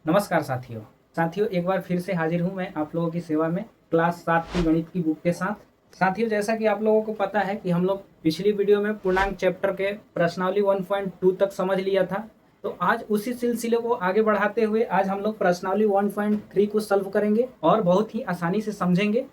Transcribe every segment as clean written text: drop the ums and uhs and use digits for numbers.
नमस्कार साथियों। एक बार फिर से हाजिर हूँ मैं आप लोगों की सेवा में क्लास 7 की गणित की बुक के साथ। साथियों, जैसा कि आप लोगों को पता है कि हम लोग पिछली वीडियो में पूर्णांक चैप्टर के प्रश्नावली 1.2 तक समझ लिया था। तो आज उसी सिलसिले को आगे बढ़ाते हुए आज हम लोग प्रश्नावली 1.3 को सॉल्व करेंगे और बहुत ही आसानी से समझेंगे।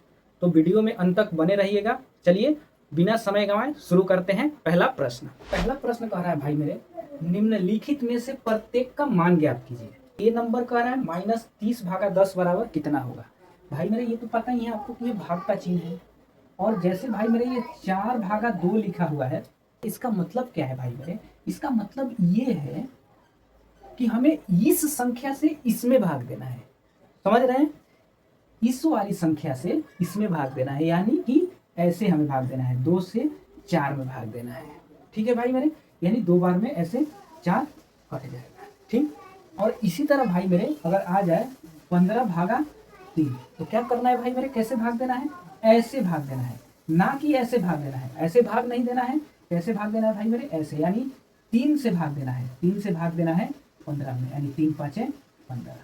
तो वीडियो में अंत तक बने रहिएगा। चलिए बिना समय गंवाए शुरू करते हैं। पहला प्रश्न कह रहा है भाई मेरे, निम्नलिखित में से प्रत्येक का मान ज्ञात कीजिए। ये नंबर कह रहा है -30/10 बराबर कितना होगा। भाई मेरे ये तो पता ही है आपको कि ये भाग का चिन्ह है, और जैसे भाई मेरे ये 4/2 लिखा हुआ है, इसका मतलब क्या है भाई मेरे? इसका मतलब ये है कि हमें इस संख्या से इसमें भाग देना है। समझ रहे हैं? इस वाली संख्या से इसमें भाग देना है, यानी कि ऐसे हमें भाग देना है, 2 से 4 में भाग देना है। ठीक है भाई मेरे, यानी 2 बार में ऐसे 4 कट जाएगा। ठीक, और इसी तरह भाई मेरे अगर आ जाए 15/3, तो क्या करना है भाई मेरे? कैसे भाग देना है? ऐसे भाग देना है, ना कि ऐसे भाग देना है। ऐसे भाग नहीं देना है। कैसे भाग देना है भाई मेरे? ऐसे, यानी 3 से भाग देना है। 3 से भाग देना है 15 में, यानी 3 5 15।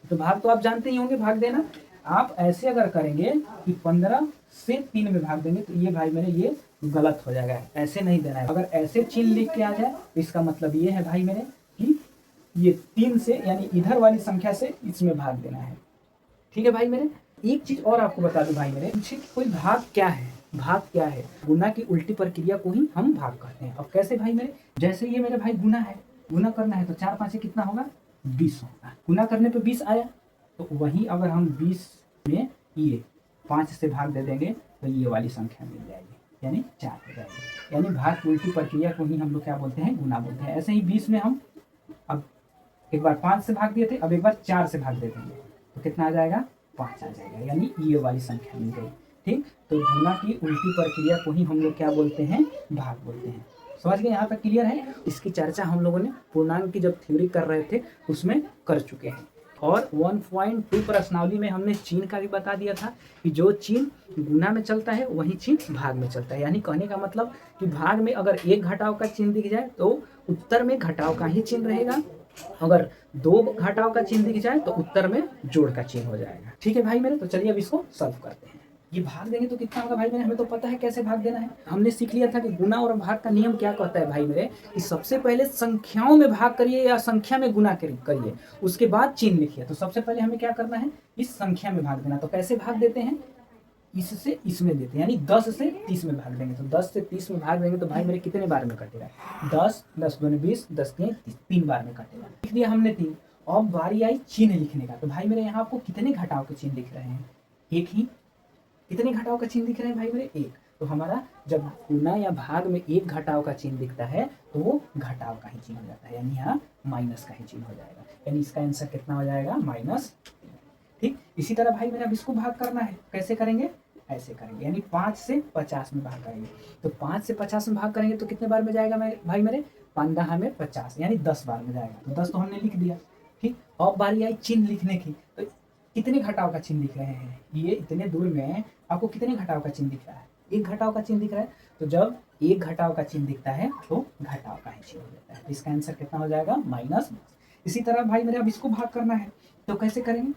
तो भाग तो आप जानते ही होंगे भाग देना। आप ऐसे अगर करेंगे कि 15 से 3 में भाग देंगे, तो ये भाई मेरे ये गलत हो जाएगा। ऐसे नहीं देना है। अगर ऐसे चिन्ह लिख के आ जाए तो इसका मतलब ये है भाई मेरे कि ये 3 से, यानी इधर वाली संख्या से इसमें भाग देना है। ठीक है भाई मेरे। एक चीज और आपको बता दूं भाई मेरे, पूछे कि कोई भाग क्या है? भाग क्या है? गुना की उल्टी प्रक्रिया को ही हम भाग कहते हैं। अब कैसे भाई मेरे? जैसे ये मेरे भाई गुना है, गुना करना है तो 4 5 कितना होगा? 20 होगा। गुना करने पे 20 आया, तो वही अगर हम 20 में ये 5 से भाग दे देंगे तो ये वाली संख्या मिल जाएगी, यानी 4 हो जाएगी। यानी भाग की उल्टी प्रक्रिया को ही हम लोग क्या बोलते हैं? गुना बोलते हैं। ऐसे ही 20 में हम अब एक बार 5 से भाग दिए थे, अब एक बार 4 से भाग दे देंगे तो कितना आ जाएगा? 5 आ जाएगा, यानी ये वाली संख्या मिल गई। ठीक, तो गुना की उल्टी प्रक्रिया को ही हम लोग क्या बोलते हैं? भाग बोलते हैं। समझ गए? यहाँ तक क्लियर है? इसकी चर्चा हम लोगों ने पूर्णांक की जब थ्योरी कर रहे थे उसमें कर चुके हैं। और 1.2 प्रश्नावली में हमने चिन्ह का भी बता दिया था कि जो चिन्ह गुना में चलता है वही चिन्ह भाग में चलता है। यानी कहने का मतलब कि भाग में अगर एक घटाव का चिन्ह दिख जाए तो उत्तर में घटाव का ही चिन्ह रहेगा, अगर 2 घटाव का चिन्ह दिख जाए तो उत्तर में जोड़ का चिन्ह हो जाएगा। ठीक है भाई मेरे, तो चलिए अब इसको सॉल्व करते हैं। ये भाग देंगे तो कितना होगा भाई मेरे? हमें तो पता है कैसे भाग देना है। हमने सीख लिया था कि गुना और भाग का नियम क्या कहता है भाई मेरे, कि सबसे पहले संख्याओं में भाग करिए या संख्या में गुना करिए, उसके बाद चिन्ह लिखिए। तो सबसे पहले हमें क्या करना है? इस संख्या में भाग देना। तो कैसे भाग देते हैं? इससे इसमें देते हैं, यानी 10 से 30 में भाग देंगे। तो 10 से 30 में भाग देंगे तो भाई मेरे कितने बार में कटेगा? 10 10 दूनी 20, 10 3 30, 3 बार में कटेगा। लिख दिया हमने 3। अब बारी आई चिन्ह लिखने का। तो भाई मेरे यहाँ आपको कितने घटाव के चिन्ह दिख रहे हैं? एक ही। कितने घटाव का चिन्ह दिख रहे हैं भाई मेरे? एक। तो हमारा जब गुना या भाग में एक घटाव का चिन्ह दिखता है तो वो घटाव का ही चिन्ह हो जाता है, यानी यहाँ माइनस का ही चिन्ह हो जाएगा। यानी इसका आंसर कितना हो जाएगा? -। ठीक, इसी तरह भाई मेरा अब इसको भाग करना है। कैसे करेंगे? ऐसे करेंगे, यानी 5 से 50 में भाग करेंगे। तो 5 से 50 में भाग करेंगे तो कितने बार में जाएगा भाई मेरे? 15 में 50, यानी 10 बार में जाएगा। तो 10 तो हमने लिख दिया। ठीक, अब बारी आई चिन्ह लिखने की। तो कितने घटाव का चिन्ह दिख रहे हैं? ये इतने दूर में आपको कितने घटाव का चिन्ह दिख रहा है? एक घटाव का चिन्ह दिख रहा है। तो जब एक घटाव का चिन्ह दिखता है तो घटाव का ही चिन्ह हो जाता है। तो इसका आंसर कितना हो जाएगा? -10। इसी तरह भाई मेरे अब इसको भाग करना है। तो कैसे करेंगे?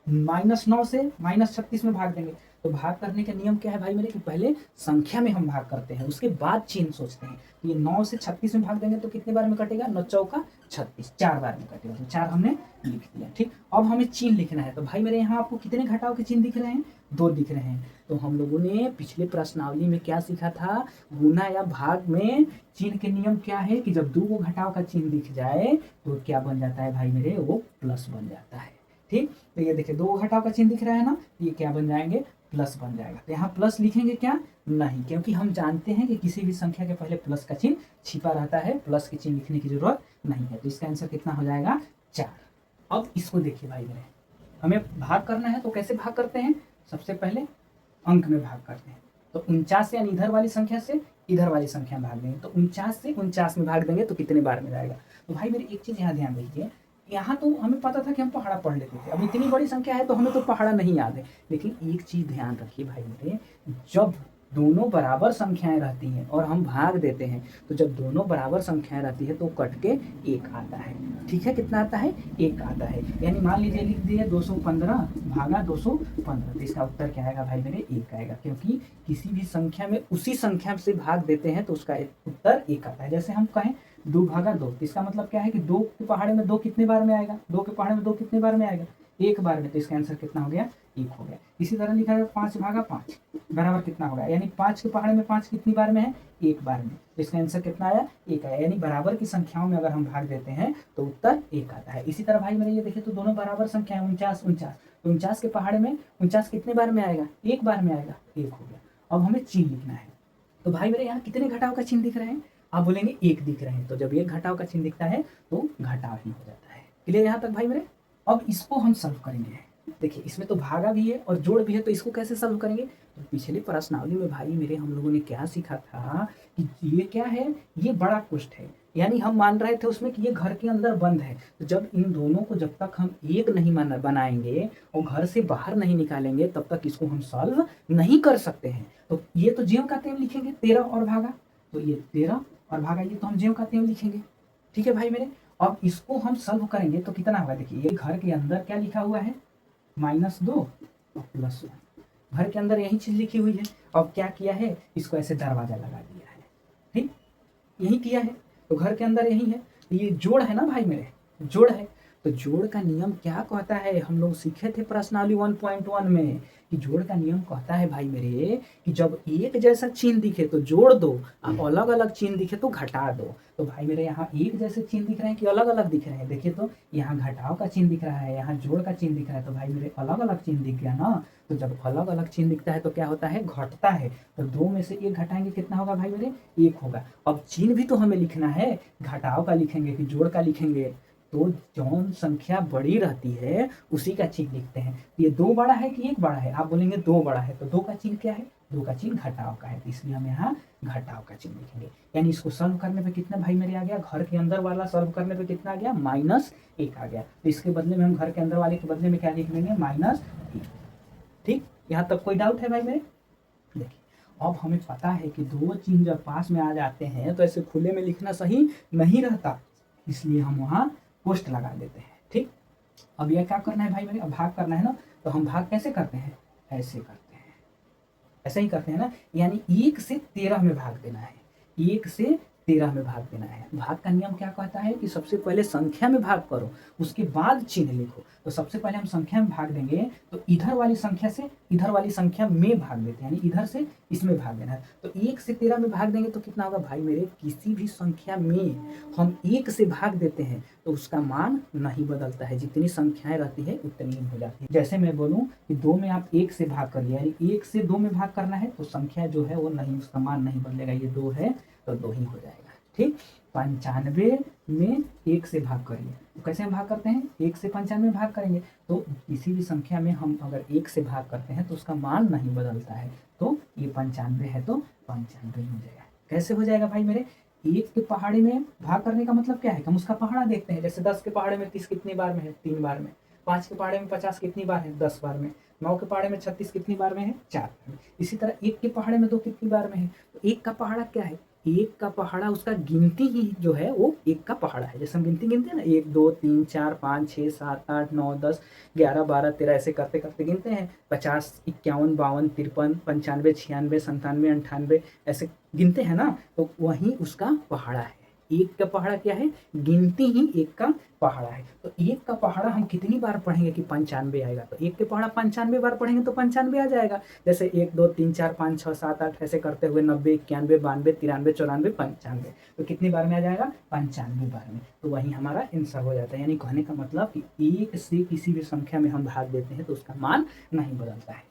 -9 से -36 में भाग देंगे। तो भाग करने का नियम क्या है भाई मेरे, कि पहले संख्या में हम भाग करते हैं, उसके बाद चिन्ह सोचते हैं। ये 9 से 36 में भाग देंगे तो कितने बार में कटेगा? 9 चौका 36, 4 बार में कटेगा। तो 4 हमने लिख दिया। ठीक, अब हमें चिन्ह लिखना है। तो भाई मेरे यहाँ आपको कितने घटाव के चिन्ह दिख रहे हैं? 2 दिख रहे हैं। तो हम लोगों ने पिछले प्रश्नावली में क्या सीखा था? गुना या भाग में चिन्ह के नियम क्या है कि जब 2 घटाव का चिन्ह दिख जाए तो क्या बन जाता है भाई मेरे? वो प्लस बन जाता है। ठीक, तो ये देखिए 2 घटाव का चिन्ह दिख रहा है ना, ये क्या बन जाएंगे? प्लस बन जाएगा। तो यहाँ प्लस लिखेंगे क्या? नहीं, क्योंकि हम जानते हैं कि किसी भी संख्या के पहले प्लस का चिन्ह छिपा रहता है, प्लस के चिन्ह लिखने की जरूरत नहीं है। तो इसका आंसर कितना हो जाएगा? 4। अब इसको देखिए भाई मेरे, हमें भाग करना है तो कैसे भाग करते हैं? सबसे पहले अंक में भाग करते हैं। तो 49 यानी इधर वाली संख्या से इधर वाली संख्या में भाग देंगे। तो 49 से 49 में भाग देंगे तो कितने बार में जाएगा? तो भाई मेरी एक चीज़ यहाँ ध्यान दीजिए, यहाँ तो हमें पता था कि हम पहाड़ा पढ़ लेते थे। अब इतनी बड़ी संख्या है तो हमें तो पहाड़ा नहीं याद है। लेकिन एक चीज़ ध्यान रखिए भाई मेरे, जब दोनों बराबर संख्याएं रहती हैं और हम भाग देते हैं, तो जब दोनों बराबर संख्याएं रहती है तो कट के एक आता है। ठीक है, कितना आता है? एक आता है। यानी मान लीजिए लिख दिए 215 भागा 215, तो इसका उत्तर क्या आएगा भाई मेरे? एक आएगा, क्योंकि किसी भी संख्या में उसी संख्या से भाग देते हैं तो उसका उत्तर एक आता है। जैसे हम कहें 2 भागा 2, इसका मतलब क्या है कि 2 के पहाड़े में 2 कितने बार में आएगा? 2 के पहाड़े में 2 कितने बार में आएगा? एक बार में, तो इसका आंसर कितना हो गया? एक हो गया। इसी तरह लिखा है 5 भागा 5 बराबर कितना होगा? यानी 5 के पहाड़े में 5 कितनी बार में है? एक बार में, तो इसका आंसर कितना आया? एक आया। यानी बराबर की संख्याओं में अगर हम भाग देते हैं तो उत्तर एक आता है। इसी तरह भाई मेरे ये देखिए तो दोनों बराबर संख्या है 49 49, तो 49 के पहाड़े में 49 कितने बार में आएगा? एक बार में आएगा, एक हो गया। अब हमें चिन्ह लिखना है, तो भाई मेरे यहाँ कितने घटाव का चिन्ह दिख रहे हैं? आप बोलेंगे एक दिख रहे हैं, तो जब एक घटाव का चिन्ह दिखता है तो घटाव ही हो जाता है। क्लियर यहाँ तक भाई मेरे? अब इसको हम सॉल्व करेंगे। देखिए इसमें तो भागा भी है और जोड़ भी है, तो इसको कैसे सॉल्व करेंगे? तो पिछली प्रश्नावली में भाई मेरे हम लोगों ने क्या सीखा था कि ये क्या है? ये बड़ा कुष्ठ है, यानी हम मान रहे थे उसमें कि ये घर के अंदर बंद है। तो जब इन दोनों को जब तक हम एक नहीं बनाएंगे और घर से बाहर नहीं निकालेंगे तब तक इसको हम सॉल्व नहीं कर सकते हैं। तो ये तो ज्यों का त्यों लिखेंगे, 13 और भागा, तो ये 13 और भागा ये तो हम ज्यों का त्यों लिखेंगे। ठीक है भाई मेरे, अब इसको हम सॉल्व करेंगे तो कितना होगा? देखिए ये घर के अंदर क्या लिखा हुआ है? -2 और +1, घर के अंदर यही चीज लिखी हुई है। अब क्या किया है? इसको ऐसे दरवाजा लगा दिया है। ठीक, यही किया है, तो घर के अंदर यही है। ये जोड़ है ना भाई मेरे, जोड़ है। तो जोड़ का नियम क्या कहता है? हम लोग सीखे थे प्रश्नावली 1.1 में कि जोड़ का नियम कहता है भाई मेरे कि जब एक जैसा चिन्ह दिखे तो जोड़ दो, अब अलग अलग चिन्ह दिखे तो घटा दो। तो भाई मेरे यहाँ एक जैसे चिन्ह दिख रहे हैं कि अलग अलग दिख रहे हैं? देखिए तो यहाँ घटाव का चिन्ह दिख रहा है, यहाँ जोड़ का चिन्ह दिख रहा है, तो भाई मेरे अलग अलग चिन्ह दिख गया ना। तो जब अलग अलग चिन्ह दिखता है तो क्या होता है? घटता है। तो 2 में से 1 घटाएंगे, कितना होगा भाई मेरे? 1 होगा। अब चिन्ह भी तो हमें लिखना है, घटाव का लिखेंगे कि जोड़ का लिखेंगे? तो जौन संख्या बड़ी रहती है उसी का चिन्ह लिखते हैं। ये 2 बड़ा है कि 1 बड़ा है? आप बोलेंगे 2 बड़ा है, तो 2 का चिन्ह क्या है? 2 का चिन्ह घटाव का है, तो इसलिए हम यहाँ घटाव का चिन्ह लिखेंगे। यानी इसको सॉल्व करने पे कितना भाई मेरे आ गया? घर के अंदर वाला सॉल्व करने पे कितना आ गया? -1 आ गया। तो इसके बदले में हम घर के अंदर वाले के बदले में क्या लिख लेंगे? -1। ठीक, यहाँ तक कोई डाउट है भाई मेरे? देखिए अब हमें पता है कि 2 चिन्ह जब पास में आ जाते हैं तो ऐसे खुले में लिखना सही नहीं रहता, इसलिए हम वहाँ पोस्ट लगा देते हैं। ठीक, अब यह क्या करना है भाई मेरे? अब भाग करना है ना, तो हम भाग कैसे करते हैं? ऐसे करते हैं, ऐसे ही करते हैं ना। यानी 1 से 13 में भाग देना है, 1 से 13 में भाग देना है। भाग का नियम क्या कहता है कि सबसे पहले संख्या में भाग करो, उसके बाद चिन्ह लिखो। तो सबसे पहले हम संख्या में भाग देंगे तो इधर वाली संख्या से इधर वाली संख्या में भाग देते हैं, यानी इधर से इसमें भाग देना है। तो 1 से 13 में भाग देंगे तो कितना होगा भाई मेरे? किसी भी संख्या में हम 1 से भाग देते हैं तो उसका मान नहीं बदलता है, जितनी संख्याएं रहती है उतनी ही हो जाती है। जैसे मैं बोलूं कि 2 में आप 1 से भाग कर लिया, यानी 1 से 2 में भाग करना है तो संख्या जो है वो नहीं, उसका मान नहीं बदलेगा। ये 2 है तो 2 ही हो जाएगा। ठीक, 95 में 1 से भाग करिए, तो कैसे हम भाग करते हैं? 1 से 95 भाग करेंगे, तो किसी भी संख्या में हम अगर 1 से भाग करते हैं तो उसका मान नहीं बदलता है, तो ये 95 है तो 95 हो जाएगा। कैसे हो जाएगा भाई मेरे? 1 के पहाड़े में भाग करने का मतलब क्या है? हम उसका पहाड़ा देखते हैं। जैसे 10 के पहाड़े में 30 कितनी बार में है? 3 बार में। 5 के पहाड़े में 50 कितनी बार है? 10 बार में। 9 के पहाड़े में 36 कितनी बार में है? 4 बार में। इसी तरह 1 के पहाड़े में 2 कितनी बार में है? तो 1 का पहाड़ा क्या है? 1 का पहाड़ा, उसका गिनती ही जो है वो 1 का पहाड़ा है। जैसे हम गिनती गिनते हैं ना, 1 2 3 4 5 6 7 8 9 10 11 12 13 ऐसे करते करते गिनते हैं। 50 51 52 53 95 96 97 98 ऐसे गिनते हैं ना, तो वही उसका पहाड़ा है। 1 का पहाड़ा क्या है? गिनती ही 1 का पहाड़ा है। तो 1 का पहाड़ा हम कितनी बार पढ़ेंगे कि 95 आएगा? तो 1 के पहाड़ा 95 बार पढ़ेंगे तो 95 आ जाएगा। जैसे 1 2 3 4 5 6 7 8 ऐसे करते हुए 90 91 92 93 94 95, तो कितनी बार में आ जाएगा? 95 बार में। तो वही हमारा आंसर हो जाता है। यानी कहने का मतलब कि 1 से किसी भी संख्या में हम भाग देते हैं तो उसका मान नहीं बदलता है।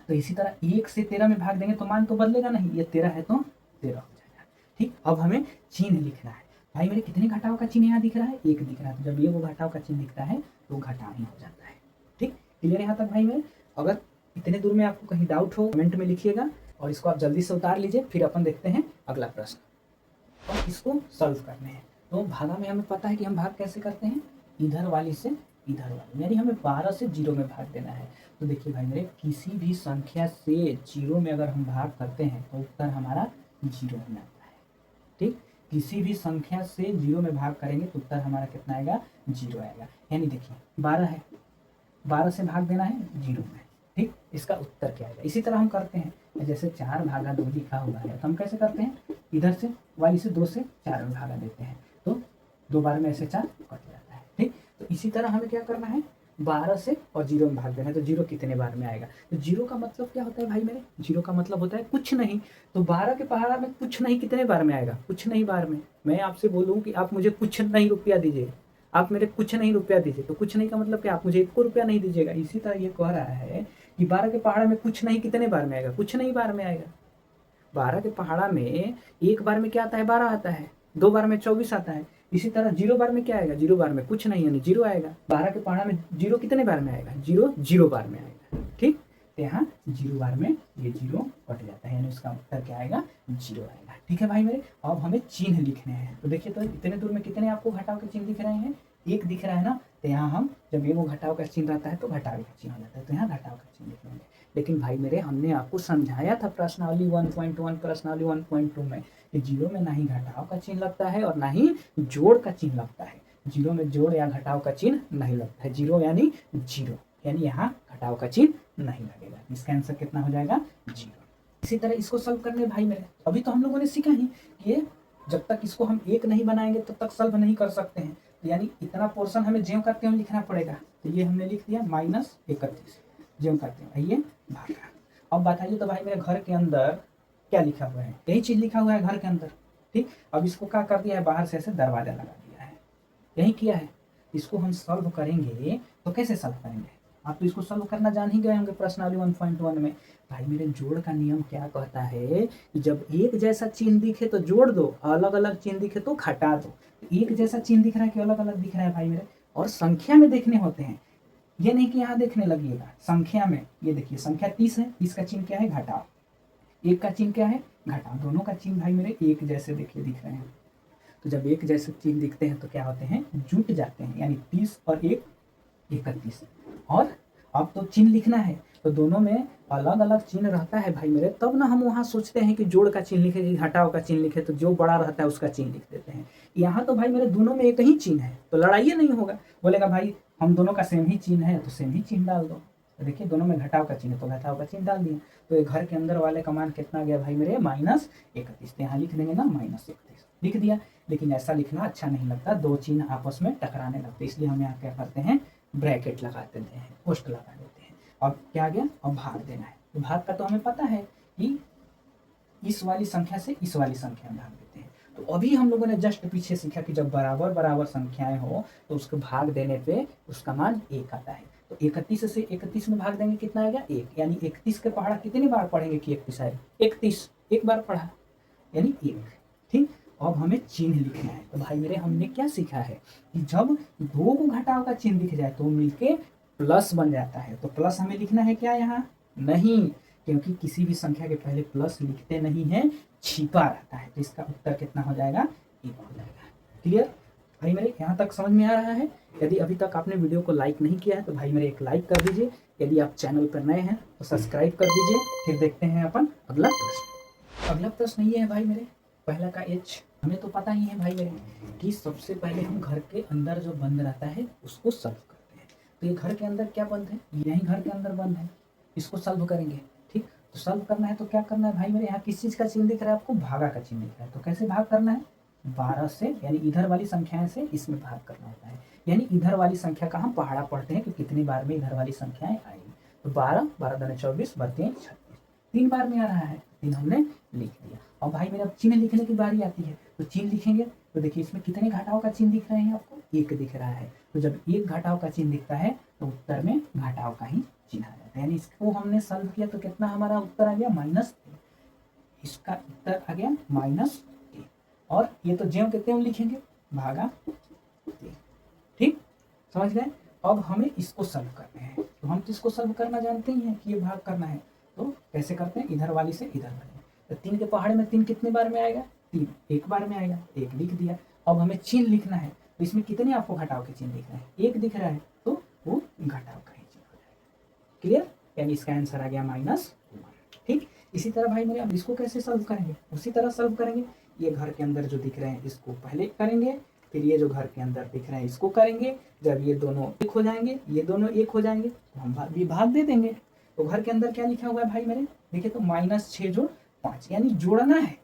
तो इसी तरह 1 से 13 में भाग देंगे तो मान तो बदलेगा नहीं, ये 13 है तो 13 हो जाएगा। ठीक, अब हमें चिन्ह लिखना है। भाई मेरे कितने घटाव का चिन्ह यहाँ दिख रहा है? 1 दिख रहा है। जब ये वो घटाव का चिन्ह दिखता है तो घटाव ही हो जाता है। ठीक, क्लियर यहाँ तक भाई मेरे? अगर इतने दूर में आपको कहीं डाउट हो कमेंट में लिखिएगा और इसको आप जल्दी से उतार लीजिए। फिर अपन देखते हैं अगला प्रश्न और इसको सॉल्व करने हैं। तो भागा में हमें पता है कि हम भाग कैसे करते हैं? इधर वाली से इधर वाले, यानी हमें 12 से 0 में भाग देना है। तो देखिए भाई मेरे, किसी भी संख्या से 0 में अगर हम भाग करते हैं तो उत्तर हमारा 0 ही आता है। ठीक, किसी भी संख्या से 0 में भाग करेंगे तो उत्तर हमारा कितना आएगा, 0 आएगा। यानी देखिए 12 है, 12 से भाग देना है 0 में। ठीक, इसका उत्तर क्या आएगा। इसी तरह हम करते हैं, जैसे 4 भागा 2 लिखा हुआ है तो हम कैसे करते हैं, इधर से वाली से 2 से 4 में भागा देते हैं तो 2 बार में ऐसे 4 कट जाता है। ठीक, तो इसी तरह हमें क्या करना है, 12 से और 0 में भाग देना है तो 0 कितने बार में आएगा। तो 0 का मतलब क्या होता है भाई मेरे, 0 का मतलब होता है कुछ नहीं। तो 12 के पहाड़ा में कुछ नहीं कितने बार में आएगा, कुछ नहीं बार में। मैं आपसे बोलूँ कि आप मुझे कुछ नहीं रुपया दीजिए, आप मेरे कुछ नहीं रुपया दीजिए, तो कुछ नहीं का मतलब क्या, आप मुझे 1 रुपया नहीं दीजिएगा। इसी तरह ये कह रहा है कि 12 के पहाड़ा में कुछ नहीं कितने बार में आएगा, कुछ नहीं बार में आएगा। 12 के पहाड़ा में एक बार में क्या आता है, 12 आता है, 2 बार में 24 आता है। इसी तरह 0 बार में क्या आएगा, 0 बार में कुछ नहीं यानी 0 आएगा। 12 के पहाड़ा में 0 कितने बार में आएगा, 0 बार में आएगा। ठीक, तो यहाँ 0 बार में ये 0 कट जाता है, यानी उसका उत्तर क्या आएगा, 0 आएगा। ठीक है भाई मेरे, अब हमें चिन्ह लिखने हैं। तो देखिए, तो इतने दूर में कितने आपको घटाव के चिन्ह दिख रहे हैं, 1 दिख रहा है ना। तो यहाँ हम जब एगो घटाव का चिन्ह रहता है तो घटाव का चिन्ह हो जाता है, तो यहाँ घटाव का चिन्ह लिखेंगे। लेकिन भाई मेरे, हमने आपको समझाया था प्रश्नावली 1.1 प्रश्नावली 1.2 में कि 0 में ना ही घटाव का चिन्ह लगता है और ना ही जोड़ का चिन्ह लगता है। 0 में जोड़ या घटाव का चिन्ह नहीं लगता है, 0 यानी 0, यानी यहाँ घटाव का चिन्ह नहीं लगेगा। इसका आंसर कितना हो जाएगा, 0। इसी तरह इसको सॉल्व करने भाई मेरे, अभी तो हम लोगों ने सीखा ही कि जब तक इसको हम 1 नहीं बनाएंगे तब तक सॉल्व नहीं कर सकते हैं। तो यानी इतना पोर्शन हमें ज्यों करते हुए लिखना पड़ेगा। तो ये हमने लिख दिया -31 ज्यों करते हैं, आइए भागा। अब बताइए तो भाई मेरे, घर के अंदर क्या लिखा हुआ है, यही चीज लिखा हुआ है घर के अंदर। ठीक, अब इसको क्या कर दिया है, बाहर से ऐसे दरवाजा लगा दिया है, यही किया है। इसको हम सॉल्व करेंगे तो कैसे सॉल्व करेंगे, आप तो इसको सॉल्व करना जान ही गए होंगे प्रश्नावली 1.1 में। भाई मेरे, जोड़ का नियम क्या कहता है कि जब एक जैसा चिन्ह दिखे तो जोड़ दो, अलग अलग चिन्ह दिखे तो घटा दो। एक जैसा चिन्ह दिख रहा है कि अलग अलग दिख रहा है भाई मेरे, और संख्या में देखने होते हैं, ये नहीं कि यहाँ देखने लगिएगा। संख्या में ये देखिए, संख्या 30 है, 30 का चिन्ह क्या है, घटाव, 1 का चिन्ह क्या है, घटाव। दोनों का चिन्ह भाई मेरे एक जैसे देखिए दिख रहे हैं। तो जब एक जैसे चिन्ह दिखते हैं तो क्या होते हैं, जुट जाते हैं, यानी 30 और 1 31। और अब तो चिन्ह लिखना है तो दोनों में अलग अलग चिन्ह रहता है भाई मेरे, तब ना हम वहाँ सोचते हैं कि जोड़ का चिन्ह लिखे, घटाव का चिन्ह लिखे, तो जो बड़ा रहता है उसका चिन्ह लिख देते हैं। यहाँ तो भाई मेरे दोनों में एक ही चिन्ह है तो लड़ाई नहीं होगा। बोलेगा भाई हम दोनों का सेम ही चिन्ह है तो सेम ही चिन्ह डाल दो। तो देखिए, दोनों में घटाव का चिन्ह तो घटाव का चिन्ह डाल दिया। तो ये घर के अंदर वाले का मान कितना गया भाई मेरे, -31। तो यहाँ लिख देंगे ना -31, लिख दिया। लेकिन ऐसा लिखना अच्छा नहीं लगता, दो चिन्ह आपस में टकराने लगते, इसलिए हम यहाँ क्या करते हैं, ब्रैकेट लगा देते हैं, पोस्ट लगा देते हैं। अब क्या गया, अब भाग देना है। तो भाग का तो हमें पता है कि इस वाली संख्या से इस वाली संख्या में भाग देते हैं। तो अभी हम लोगों ने जस्ट पीछे सीखा कि जब बराबर बराबर संख्याएं हो तो उसको भाग देने पे उसका मान 1 आता है। तो 31 से 31 में भाग देंगे, कितना आएगा, 1। यानी 31 के पहाड़ा कितनी बार पढ़ेंगे कि 31 आएगा, 31 एक बार पढ़ा, यानी 1। ठीक, अब हमें चिन्ह लिखना है। तो भाई मेरे, हमने क्या सीखा है कि जब दो को घटाव का चिन्ह दिख जाए तो मिलके प्लस बन जाता है। तो प्लस हमें लिखना है क्या यहाँ, नहीं, क्योंकि किसी भी संख्या के पहले प्लस लिखते नहीं है, छिपा रहता है। तो इसका उत्तर कितना हो जाएगा, 1 हो जाएगा। क्लियर भाई मेरे, यहाँ तक समझ में आ रहा है। यदि अभी तक आपने वीडियो को लाइक नहीं किया है तो भाई मेरे एक लाइक कर दीजिए। यदि आप चैनल पर नए हैं तो सब्सक्राइब कर दीजिए। फिर देखते हैं अपन अगला प्रश्न। अगला प्रश्न ये है भाई मेरे, पहला का H हमें तो पता ही है भाई मेरे कि सबसे पहले हम घर के अंदर जो बंद रहता है उसको सॉल्व करते हैं। तो ये घर के अंदर क्या बंद है, यही घर के अंदर बंद है, इसको सॉल्व करेंगे। ठीक, तो सॉल्व करना है तो क्या करना है भाई मेरे, यहाँ किस चीज़ का चिन्ह दिख रहा है आपको, भागा का चिन्ह दिख रहा है। तो कैसे भाग करना है, 12 से, यानी इधर वाली संख्याएं से इसमें भाग करना होता है। यानी इधर वाली संख्या का हम पहाड़ा पढ़ते हैं कि कितनी बार में इधर वाली संख्याएं आएगी। तो 12 12 दूनी 24 32 36, 3 बार में आ रहा है, 3 हमने लिख दिया। और भाई मेरा चिन्ह लिखने की बारी आती है, तो चिन्ह लिखेंगे। तो देखिए इसमें कितने घटाव का चिन्ह दिख रहे हैं आपको, 1 दिख रहा है। तो जब 1 घटाव का चिन्ह दिखता है तो उत्तर में घटाव का ही चिन्ह आ जाता है। यानी इसको हमने सॉल्व किया तो कितना हमारा उत्तर आ गया, -3। इसका उत्तर आ गया -3। और ये तो ज्यों के त्यों लिखेंगे, भागा 3। ठीक, समझ गए। अब हमें इसको सॉल्व करना है। तो हम तो इसको सॉल्व करना जानते ही हैं कि ये भाग करना है। तो कैसे करते हैं, इधर वाली से इधर वाली। तो 3 के पहाड़े में 3 कितने बार में आएगा, 3 एक बार में आएगा, 1 लिख दिया। अब हमें चिन्ह लिखना है। तो इसमें कितने आपको घटाव के चिन्ह दिख रहे हैं, 1 दिख रहा है तो घटाव का ही चिन्ह हो जाएगा। क्लियर, यानी इसका आंसर आ गया -1। ठीक, इसी तरह भाई मेरे अब इसको कैसे सॉल्व करेंगे, उसी तरह सॉल्व करेंगे। ये घर के अंदर जो दिख रहे हैं इसको पहले करेंगे, फिर ये जो घर के अंदर दिख रहे हैं इसको करेंगे। जब ये दोनों एक हो जाएंगे, ये दोनों एक हो जाएंगे तो हम विभाग दे देंगे। तो घर के अंदर क्या लिखा हुआ है भाई मेरे, देखिए तो -6 जोड़ 5, यानी जोड़ना है।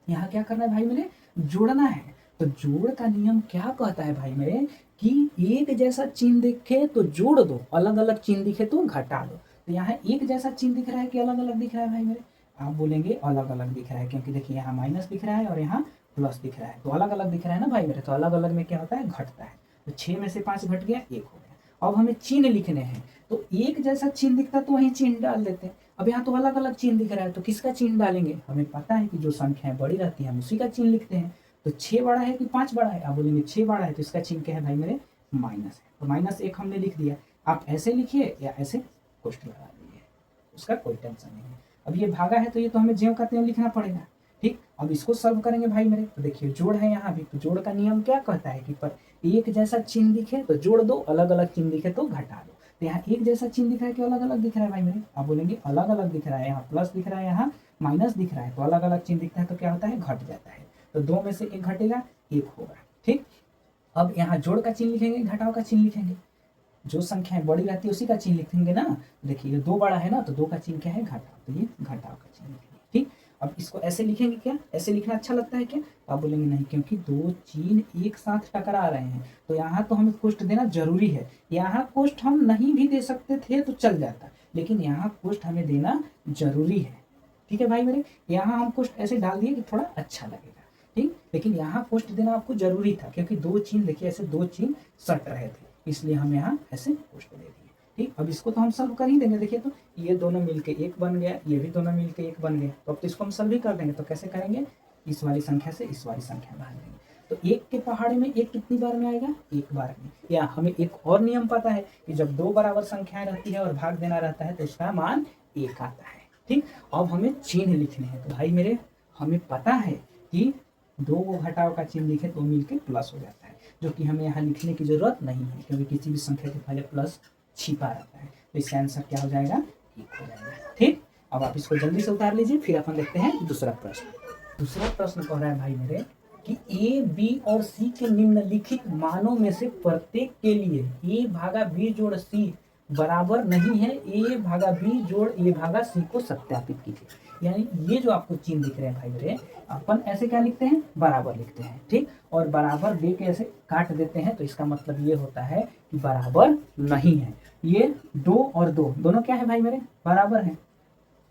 यहाँ क्या करना है भाई मेरे, जोड़ना है। तो जोड़ का नियम क्या कहता है भाई मेरे कि एक जैसा चिन्ह दिखे तो जोड़ दो, अलग अलग चिन्ह दिखे तो घटा दो। तो यहाँ एक जैसा चिन्ह दिख रहा है कि अलग अलग दिख रहा है भाई मेरे, आप बोलेंगे अलग अलग दिख रहा है, क्योंकि देखिए यहाँ माइनस दिख रहा है और यहाँ प्लस दिख रहा है, तो अलग अलग दिख रहा है ना भाई मेरे। तो अलग अलग में क्या होता है, घटता है। तो 6 में से 5 घट गया, 1 हो गया। अब हमें चिन्ह लिखने हैं, तो एक जैसा चिन्ह दिखता तो वहीं चिन्ह डाल देते हैं। अब यहाँ तो अलग अलग चिन्ह दिख रहा है, तो किसका चिन्ह डालेंगे, हमें पता है कि जो संख्याएं बड़ी रहती है हम उसी का चिन्ह लिखते हैं। तो 6 बड़ा है कि 5 बड़ा है, आप बोलेंगे 6 बड़ा है, तो इसका चिन्ह क्या है भाई मेरे, माइनस है। तो -1 हमने लिख दिया। आप ऐसे लिखिए या ऐसे कोष्ठ लगा दीजिए, उसका कोई टेंशन नहीं है। अब ये भागा है तो ये तो हमें ज्यों का त्यों लिखना पड़ेगा। ठीक, अब इसको सॉल्व करेंगे भाई मेरे। तो देखिए जोड़ है यहाँ भी, तो जोड़ का नियम क्या कहता है कि पर एक जैसा चिन्ह दिखे तो जोड़ दो, अलग अलग चिन्ह दिखे तो घटा दो। तो यहाँ एक जैसा चिन्ह दिख रहा है कि अलग अलग दिख रहा है भाई मेरे, आप बोलेंगे अलग अलग दिख रहा है। यहाँ प्लस दिख रहा है, यहाँ माइनस दिख रहा है, तो अलग अलग चिन्ह दिखता है तो क्या होता है, घट जाता है। तो 2 में से 1 घटेगा, 1 होगा। ठीक, अब यहाँ जोड़ का चिन्ह लिखेंगे, घटाव का चिन्ह लिखेंगे। जो संख्याएं बड़ी रहती है उसी का चिन्ह लिखेंगे ना। देखिए 2 बड़ा है ना, तो 2 का चिन्ह क्या है, घटाव, तो ये घटाव का चिन्ह लिखेंगे। ठीक, अब इसको ऐसे लिखेंगे, क्या ऐसे लिखना अच्छा लगता है क्या, आप बोलेंगे नहीं, क्योंकि 2 चिन्ह एक साथ टकरा रहे हैं, तो यहाँ तो हमें कोष्ठ देना जरूरी है। यहाँ कोष्ठ हम नहीं भी दे सकते थे तो चल जाता, लेकिन यहाँ कोष्ठ हमें देना जरूरी है। ठीक है भाई मेरे, यहाँ हम कोष्ठ ऐसे डाल दिए कि थोड़ा अच्छा लगेगा। ठीक, लेकिन यहाँ कोष्ठ देना आपको जरूरी था, क्योंकि 2 चिन्ह देखिए ऐसे 2 चिन्ह सट रहे थे, इसलिए हम यहाँ ऐसे कोष्ठ दे दिए। ठीक, अब इसको तो हम सॉल्व कर ही देंगे। देखिए तो ये दोनों मिलके 1 बन गया, ये भी दोनों मिलके 1 बन गया। तो अब तो इसको हम सॉल्व ही कर देंगे। तो कैसे करेंगे, इस वाली संख्या से इस वाली संख्या भाग देंगे। तो 1 के पहाड़े में 1 कितनी बार में आएगा, 1 बार में। या हमें एक और नियम पता है कि जब 2 बराबर संख्याएं रहती है और भाग देना रहता है तो उसका मान 1 आता है। ठीक, अब हमें चिन्ह लिखने हैं। तो भाई मेरे हमें पता है कि 2 को घटाव का चिन्ह लिखे तो मिलके प्लस हो जाता है, जो कि हमें यहाँ लिखने की जरूरत नहीं है, क्योंकि किसी भी संख्या के पहले प्लस छिपा रहता है। तो इसका आंसर क्या हो जाएगा, 1 हो जाएगा। ठीक, अब आप इसको जल्दी से उतार लीजिए, फिर अपन देखते हैं दूसरा प्रश्न। दूसरा प्रश्न कह रहा है भाई मेरे कि ए, बी और सी के निम्नलिखित मानों में से प्रत्येक के लिए ए भागा बी जोड़ सी बराबर नहीं है, ए भागा बी जोड़ ए भागा सी को सत्यापित कीजिए। यानी ये जो आपको चिन्ह दिख रहे हैं भाई मेरे, अपन ऐसे क्या लिखते हैं, बराबर लिखते हैं। ठीक, और बराबर दे के ऐसे काट देते हैं, तो इसका मतलब ये होता है कि बराबर नहीं है। ये 2 और 2 दोनों क्या है भाई मेरे, बराबर हैं।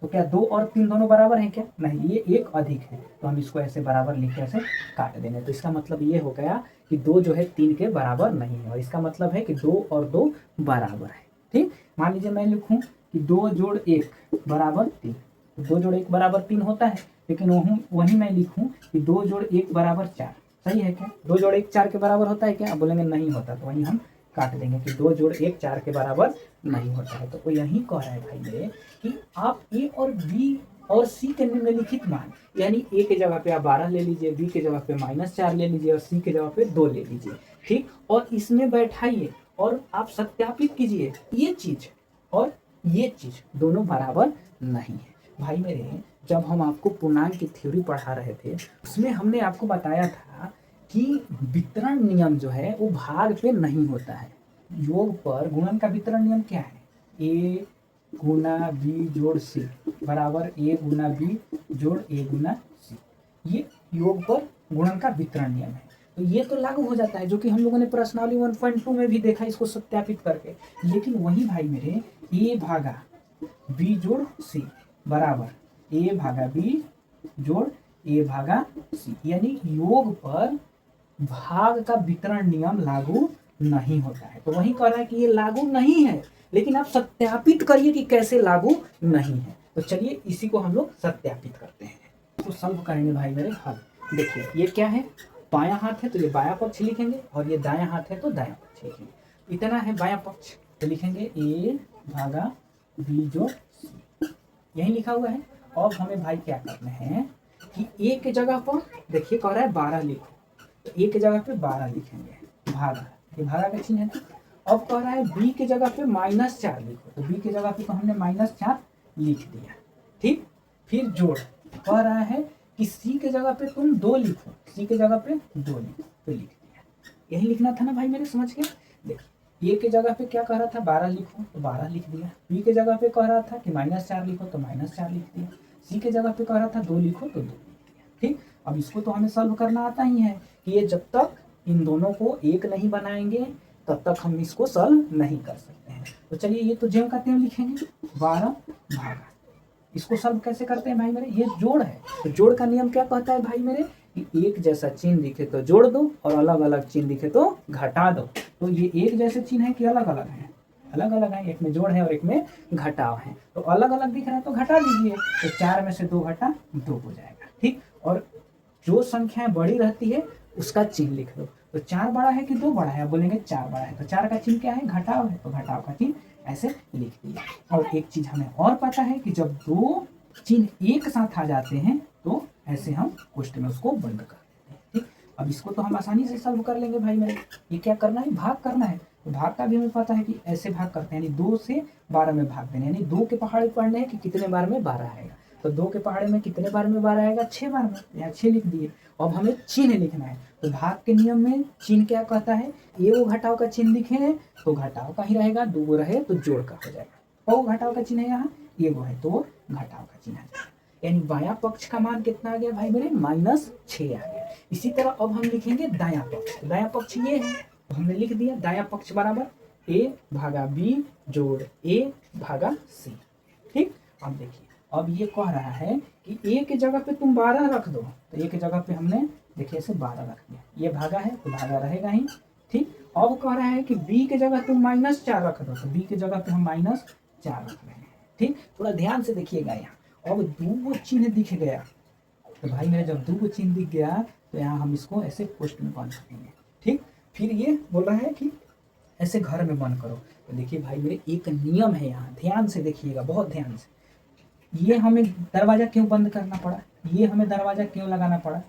तो क्या 2 और 3 दोनों बराबर हैं क्या, नहीं, ये 1 अधिक है। तो हम इसको ऐसे बराबर लिख के ऐसे काट देंगे। तो इसका मतलब ये हो गया कि 2 जो है 3 के बराबर नहीं है, और इसका मतलब है कि 2 और 2 बराबर है। ठीक, मान लीजिए मैं लिखूं कि 2 जोड़ 1 बराबर 3, तो 2 जोड़ 1 बराबर 3 होता है, लेकिन वही मैं लिखूं कि 2 जोड़ 1 बराबर 4, सही है क्या, 2 जोड़ 1 4 के बराबर होता है क्या, आप बोलेंगे नहीं होता, तो वहीं हम काट देंगे कि 2 जोड़ 1 4 के बराबर नहीं होता है। तो वो यही कह रहा है भाई मेरे कि आप ए और बी और सी के निम्नलिखित मान, यानी ए के जगह पे आप 12 ले लीजिए, बी के जगह पे -4 ले लीजिए और सी के जगह पे 2 ले लीजिए। ठीक, और इसमें बैठाइए और आप सत्यापित कीजिए ये चीज और ये चीज दोनों बराबर नहीं है। भाई मेरे जब हम आपको पूर्णांक की थ्योरी पढ़ा रहे थे उसमें हमने आपको बताया था कि वितरण नियम जो है वो भाग पे नहीं होता है। योग पर गुणन का वितरण नियम क्या है, ए गुना बी जोड़ सी बराबर ए गुना बी जोड़ ए गुना सी, ये योग पर गुणन का वितरण नियम है। तो ये तो लागू हो जाता है, जो कि हम लोगों ने प्रश्नावली 1.2 में भी देखा इसको सत्यापित करके। लेकिन वही भाई मेरे ए भागा बी जोड़ सी बराबर ए भागा बी जोड़ ए भागा सी, यानी योग पर भाग का वितरण नियम लागू नहीं होता है। तो वही कह रहा है कि ये लागू नहीं है, लेकिन आप सत्यापित करिए कि कैसे लागू नहीं है। तो चलिए इसी को हम लोग सत्यापित करते हैं, तो सॉल्व करेंगे भाई मेरे हल। देखिए ये क्या है, बायां हाथ है तो ये बायां पक्ष लिखेंगे, और ये दायां हाथ है तो दायां पक्ष लिखेंगे। इतना है बायां पक्ष, तो लिखेंगे ए भागा बी जोड़ सी, यही लिखा हुआ है। अब हमें भाई क्या करना है कि ए के जगह पर देखिए कह रहा है 12 लिखो, तो ए के जगह पे 12 लिखेंगे, भागा, ये भागा का चिन्ह है। अब कह रहा है बी के जगह पे -4 लिखो, तो बी के जगह पे तो हमने -4 लिख दिया। ठीक, फिर जोड़ कह रहा है कि सी के जगह पे तुम 2 लिखो, सी के जगह पे 2 लिखो, तो लिख दिया। यही लिखना था ना भाई मेरे, समझ गए। देखिए ए के जगह पे क्या कह रहा था 12 लिखो, तो 12 लिख दिया। बी के जगह पे कह रहा था कि -4 लिखो, तो -4 लिख दिया। सी के जगह पे कह रहा था 2 लिखो, तो 2 लिख दिया। ठीक, अब इसको तो हमें सॉल्व करना आता ही है कि ये जब तक इन दोनों को एक नहीं बनाएंगे तब तक हम इसको सॉल्व नहीं कर सकते हैं। तो चलिए ये तो ज्यों का त्यों लिखेंगे, 12 भागा। इसको सॉल्व कैसे करते हैं भाई मेरे, ये जोड़ है, तो जोड़ का नियम क्या कहता है भाई मेरे कि एक जैसा चिन्ह दिखे तो जोड़ दो और अलग अलग चिन्ह दिखे तो घटा दो। तो ये एक जैसे चिन्ह है कि अलग अलग है, अलग अलग है, एक में जोड़ है और एक में घटाव है। तो अलग अलग दिख रहा है तो घटा दीजिए, तो 4 में से 2 घटा 2 हो जाएगा। ठीक, और जो संख्याएं बड़ी रहती है उसका चिन्ह लिख दो। तो 4 बड़ा है कि 2 बड़ा है, बोलेंगे 4 बड़ा है, तो 4 का चिन्ह क्या है, घटाव है, तो घटाव का चिन्ह ऐसे लिख दिया। और एक चीज हमें और पता है कि जब 2 चिन्ह एक साथ आ जाते हैं तो ऐसे हम क्वेश्चन में उसको बंद कर देते हैं। ठीक, अब इसको तो हम आसानी से सॉल्व कर लेंगे भाई मेरे। ये क्या करना है, भाग करना है। तो भाग का भी हमें पता है कि ऐसे भाग करते हैं, यानी 2 से 12 में भाग देना, यानी 2 के पहाड़े पढ़ने हैं कि कितने बार में 12 आएगा। तो 2 के पहाड़े में कितने बार में 12 आएगा, 6 बार में, यहाँ 6 लिख दिए। अब हमें चिन्ह लिखना है, तो भाग के नियम में चिन्ह क्या कहता है, एगो घटाव का चिन्ह लिखे हैं तो घटाव का ही रहेगा, 2 रहे तो जोड़ का हो जाएगा। और घटाव का चिन्ह है यहाँ एगो है तो घटाव का चिन्ह आ जाएगा। यानी बायां पक्ष का मान कितना आ गया भाई मेरे, -6 आ गया। इसी तरह अब हम लिखेंगे दायां पक्ष। दायां पक्ष ये है, तो हमने लिख दिया दायां पक्ष बराबर a भागा b जोड़ a भागा c। ठीक, अब देखिए अब ये कह रहा है कि a के जगह पे तुम 12 रख दो, तो a के जगह पे हमने देखिए ऐसे 12 रख दिया, ये भागा है तो भागा रहेगा ही। ठीक, अब कह रहा है कि b के जगह तुम -4 रख दो, तो b के जगह पे हम -4 रख रहे हैं। ठीक, थोड़ा ध्यान से देखिएगा, यहाँ अब 2 चिन्ह दिख गया, तो भाई मेरा जब 2 चिन्ह दिख गया तो यहाँ हम इसको ऐसे पोस्ट में बंद करेंगे। ठीक, फिर ये बोल रहा है कि ऐसे घर में बंद करो। तो देखिए भाई मेरे एक नियम है, यहाँ ध्यान से देखिएगा, बहुत ध्यान से। ये हमें दरवाजा क्यों बंद करना पड़ा, ये हमें दरवाजा क्यों लगाना पड़ा,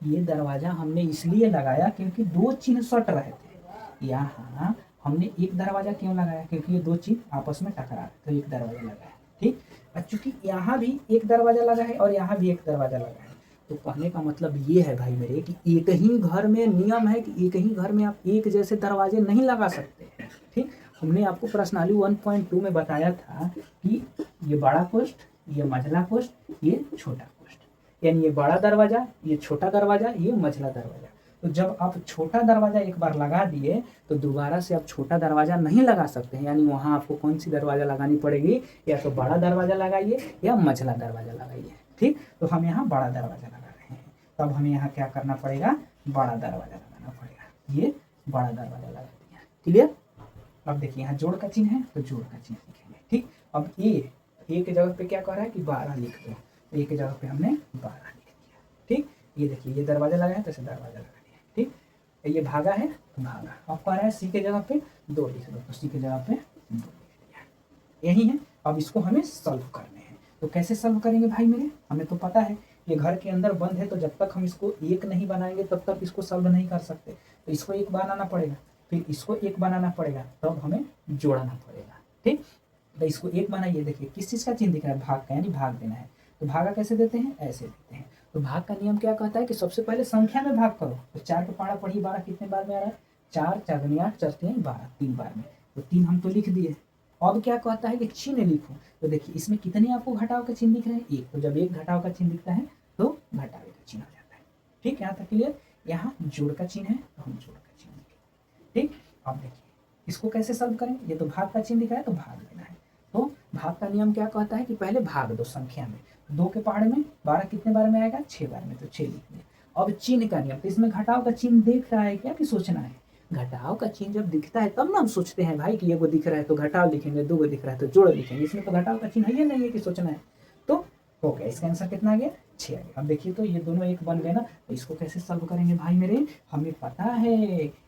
ये दरवाजा हमने इसलिए लगाया क्योंकि 2 चिन्ह सट रहे थे। यहाँ हमने एक दरवाजा क्यों लगाया, क्योंकि ये 2 चिन्ह आपस में टकरा, तो एक दरवाजा लगाया। ठीक, और चूंकि यहाँ भी एक दरवाजा लगा है और यहाँ भी एक दरवाजा लगा है, तो कहने का मतलब ये है भाई मेरे कि एक ही घर में नियम है कि एक ही घर में आप एक जैसे दरवाजे नहीं लगा सकते। ठीक, हमने आपको प्रश्नावली 1.2 में बताया था कि ये बड़ा कोष्ठ, ये मझला कोष्ठ, ये छोटा कोष्ठ, यानी ये बड़ा दरवाजा, ये छोटा दरवाजा, ये मझला दरवाजा। तो जब आप छोटा दरवाजा एक बार लगा दिए तो दोबारा से आप छोटा दरवाजा नहीं लगा सकते हैं, यानी वहाँ आपको कौन सी दरवाजा लगानी पड़ेगी, या तो बड़ा दरवाजा लगाइए या मझला दरवाजा लगाइए। ठीक, तो हम यहाँ बड़ा दरवाजा लगा रहे हैं, तब हमें यहाँ क्या करना पड़ेगा, बड़ा दरवाजा लगाना पड़ेगा। ये बड़ा दरवाजा लगा दिया, क्लियर। अब देखिए यहाँ जोड़ का चिन्ह है तो जोड़ का चिन्ह लिखेंगे। ठीक, अब ए के जगह पे क्या कह रहा है कि 12 लिख दो, ए के जगह पे हमने 12 लिख दिया। ठीक, ये देखिए ये दरवाजा लगा है तो ऐसे दरवाजा लगा दिया। ठीक, ये भागा है तो भागा। अब कह रहा है सी के जगह पे 2 लिख दो, तो सी के जगह पे 2 लिख दिया। यही है, अब इसको हमें सॉल्व करने हैं। तो कैसे सॉल्व करेंगे भाई मेरे, हमें तो पता है ये घर के अंदर बंद है, तो जब तक हम इसको एक नहीं बनाएंगे तब तक इसको सॉल्व नहीं कर सकते। तो इसको एक बनाना पड़ेगा, फिर इसको एक बनाना पड़ेगा, तब हमें जोड़ना पड़ेगा। ठीक, तो इसको एक बनाइए, देखिए किस चीज़ का चिन्ह दिख रहा है, भाग का, यानी भाग देना है। तो भागा कैसे देते हैं, ऐसे देते हैं। तो भाग का नियम क्या कहता है कि सबसे पहले संख्या में भाग करो। तो 4 के पहाड़ा पढ़िए, 12 कितने बार में आ रहा है, 4 4 दूनी 8 4 3 12, 3 बार में, तो 3 हम तो लिख दिए। अब क्या कहता है कि चिन्ह लिखो। तो देखिए इसमें कितने आपको घटाव का चिन्ह दिख रहे हैं, 1। तो जब एक घटाव का चिन्ह दिखता है तो घटावे का चिन्ह हो जाता है। ठीक, यहाँ तक क्लियर। यहाँ जोड़ का चिन्ह है तो हम जोड़ का चिन्ह लिखेंगे। ठीक, अब देखिए इसको कैसे सॉल्व करें, ये तो भाग का चिन्ह दिख रहा है तो भाग देना है। तो भाग का नियम क्या कहता है कि पहले भाग दो संख्या में। 2 के पहाड़े में 12 कितने बार में आएगा, 6 बार में, तो 6 लिख दिया। अब चिन्ह का नियम, तो इसमें घटाव का चिन्ह दिख रहा है क्या कि सोचना है। घटाव का चिन्ह जब दिखता है तब ना हम सोचते हैं भाई कि ये वो दिख रहा है तो घटाव लिखेंगे, 2 दिख रहा है तो जोड़ लिखेंगे। इसमें तो घटाव का चिन्ह है, ये नहीं है कि सोचना है। तो हो गया, इसका आंसर कितना आ गया, 6 आ गया। अब देखिए तो ये दोनों एक बन गए ना, तो इसको कैसे सॉल्व करेंगे भाई मेरे, हमें पता है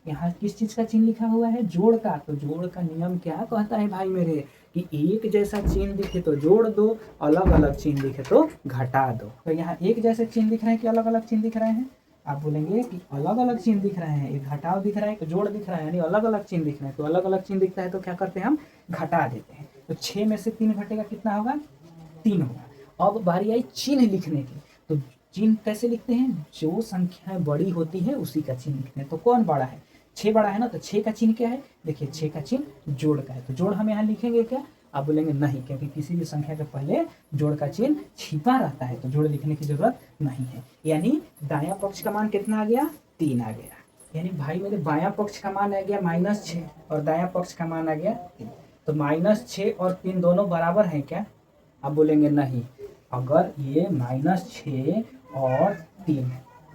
यहाँ किस चीज़ का चिन्ह लिखा हुआ है, जोड़ का। तो जोड़ का नियम क्या कहता है भाई मेरे कि एक जैसा चिन्ह दिखे तो जोड़ दो, अलग अलग चिन्ह दिखे तो घटा दो। तो यहाँ एक जैसे चिन्ह दिख रहे हैं कि अलग अलग चिन्ह दिख रहे हैं, आप बोलेंगे कि अलग अलग चिन्ह दिख रहे हैं, एक घटाव दिख रहा है, एक जोड़ दिख रहा है, यानी अलग अलग चिन्ह दिख रहे हैं। तो अलग अलग चिन्ह दिखता है तो क्या करते हैं, हम घटा देते हैं। तो 6 में से 3 घटेगा कितना होगा, 3 होगा। अब बारी आई चिन्ह लिखने की। तो चिन्ह कैसे लिखते हैं, जो संख्याएं बड़ी होती है उसी का चिन्ह लिखते हैं। तो कौन बड़ा है, 6 बड़ा है ना, तो 6 का चिन्ह क्या है, देखिए 6 का चिन्ह जोड़ का है। तो जोड़ हम यहाँ लिखेंगे क्या, आप बोलेंगे नहीं, क्योंकि किसी भी संख्या के पहले जोड़ का चिन्ह छिपा रहता है, तो जोड़ लिखने की जरूरत नहीं है। यानी दायां पक्ष का मान कितना आ गया, 3 आ गया। यानी भाई मेरे बायां पक्ष का मान आ गया -6 और दायां पक्ष का मान आ गया 3। तो -6 और 3 दोनों बराबर हैं क्या, आप बोलेंगे नहीं। अगर ये -6 और 3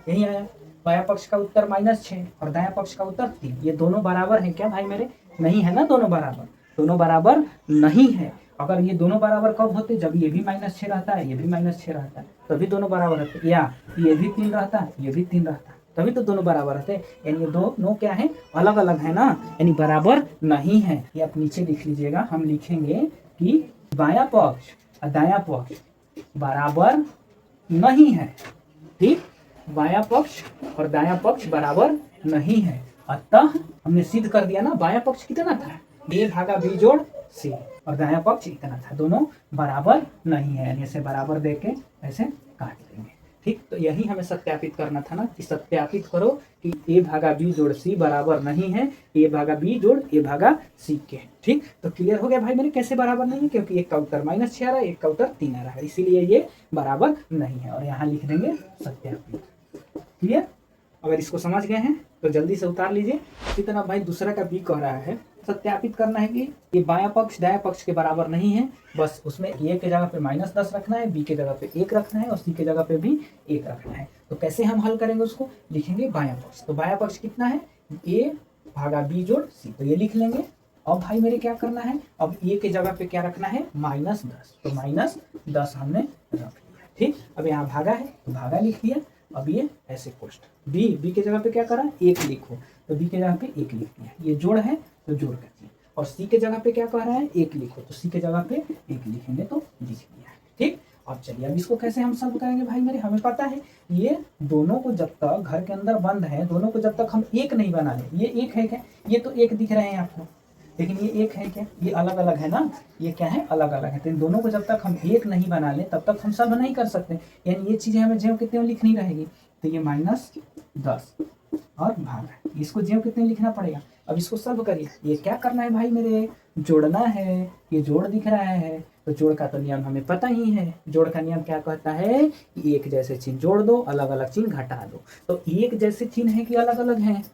यही आया, बायां पक्ष का उत्तर -6 और दायां पक्ष का उत्तर 3, ये दोनों बराबर हैं क्या भाई मेरे, नहीं है ना, दोनों बराबर, दोनों बराबर नहीं है। अगर ये दोनों बराबर कब होते, जब ये भी -6 रहता है, ये भी -6 रहता है, तभी दोनों बराबर रहते। या ये भी 3 रहता है, ये भी 3 रहता है, तभी तो दोनों बराबर रहते। यानी ये दोनों क्या है, अलग अलग है ना, यानी बराबर नहीं है। ये आप नीचे लिख लीजिएगा, हम लिखेंगे कि बायां पक्ष और दायां पक्ष बराबर नहीं है। ठीक, बायां पक्ष और दायां पक्ष बराबर नहीं है। अतः हमने सिद्ध कर दिया ना, बायां पक्ष कितना था, a/b जोड़ c, और दायां पक्ष इतना था, दोनों बराबर नहीं है। यानी ऐसे बराबर देके ऐसे काट देंगे। ठीक, तो यही हमें सत्यापित करना था ना, कि सत्यापित करो कि a/b जोड़ c बराबर नहीं है a/b जोड़ a/c के। ठीक, तो क्लियर हो गया भाई मेरे, कैसे बराबर नहीं है, क्योंकि एक का उत्तर -6 आ रहा है, एक का उत्तर 3 आ रहा है, इसीलिए ये बराबर नहीं है। और यहाँ लिख देंगे सत्यापित। क्लियर, अगर इसको समझ गए हैं तो जल्दी से उतार लीजिए। इसी तरह भाई दूसरा का बी कह रहा है, सत्यापित करना है कि ये बायां पक्ष दायां पक्ष के बराबर नहीं है, बस उसमें ए के जगह पे -10 रखना है, बी के जगह पे 1 रखना है और सी के जगह पे भी 1 रखना है। तो कैसे हम हल करेंगे उसको, लिखेंगे बायां पक्ष। तो बायां पक्ष कितना है, a/b जोड़ c, तो ये लिख लेंगे। अब भाई मेरे क्या करना है, अब ए के जगह पे क्या रखना है, -10, तो -10 हमने रख लिया। ठीक, अब यहाँ भागा है तो भागा लिख दिया। अब ये ऐसे कोष्ठ बी के जगह पे क्या करा, 1 लिखो, तो बी के जगह पे 1 लिख दिया। ये जोड़ है तो जोड़ का चिन्ह, और सी के जगह पे क्या कह रहा है, 1 लिखो, तो सी के जगह पे 1 लिखेंगे तो लिख दिया। ठीक, अब चलिए अब इसको कैसे हम सॉल्व करेंगे भाई मेरे, हमें पता है ये दोनों को जब तक घर के अंदर बंद है, दोनों को जब तक हम 1 नहीं बना ले, ये 1 है क्या, ये तो 1 दिख रहे हैं आपको, लेकिन ये 1 है क्या, ये अलग अलग है ना, ये क्या है, अलग अलग है। तो इन दोनों को जब तक हम 1 नहीं बना ले तब तक हम सॉल्व नहीं कर सकते। यानी ये चीजें हमें ज्यों कितने लिखनी रहेगी, तो ये -10 और भागा, इसको ज्यों कितने लिखना पड़ेगा। अब इसको सॉल्व करिए, ये क्या करना है भाई मेरे, जोड़ना है। ये जोड़ दिख रहा है, तो जोड़ का तो नियम हमें पता ही है। जोड़ का नियम क्या कहता है कि एक जैसे चिन्ह जोड़ दो, अलग अलग चिन्ह घटा दो। तो एक जैसे चिन्ह है कि अलग अलग हैं,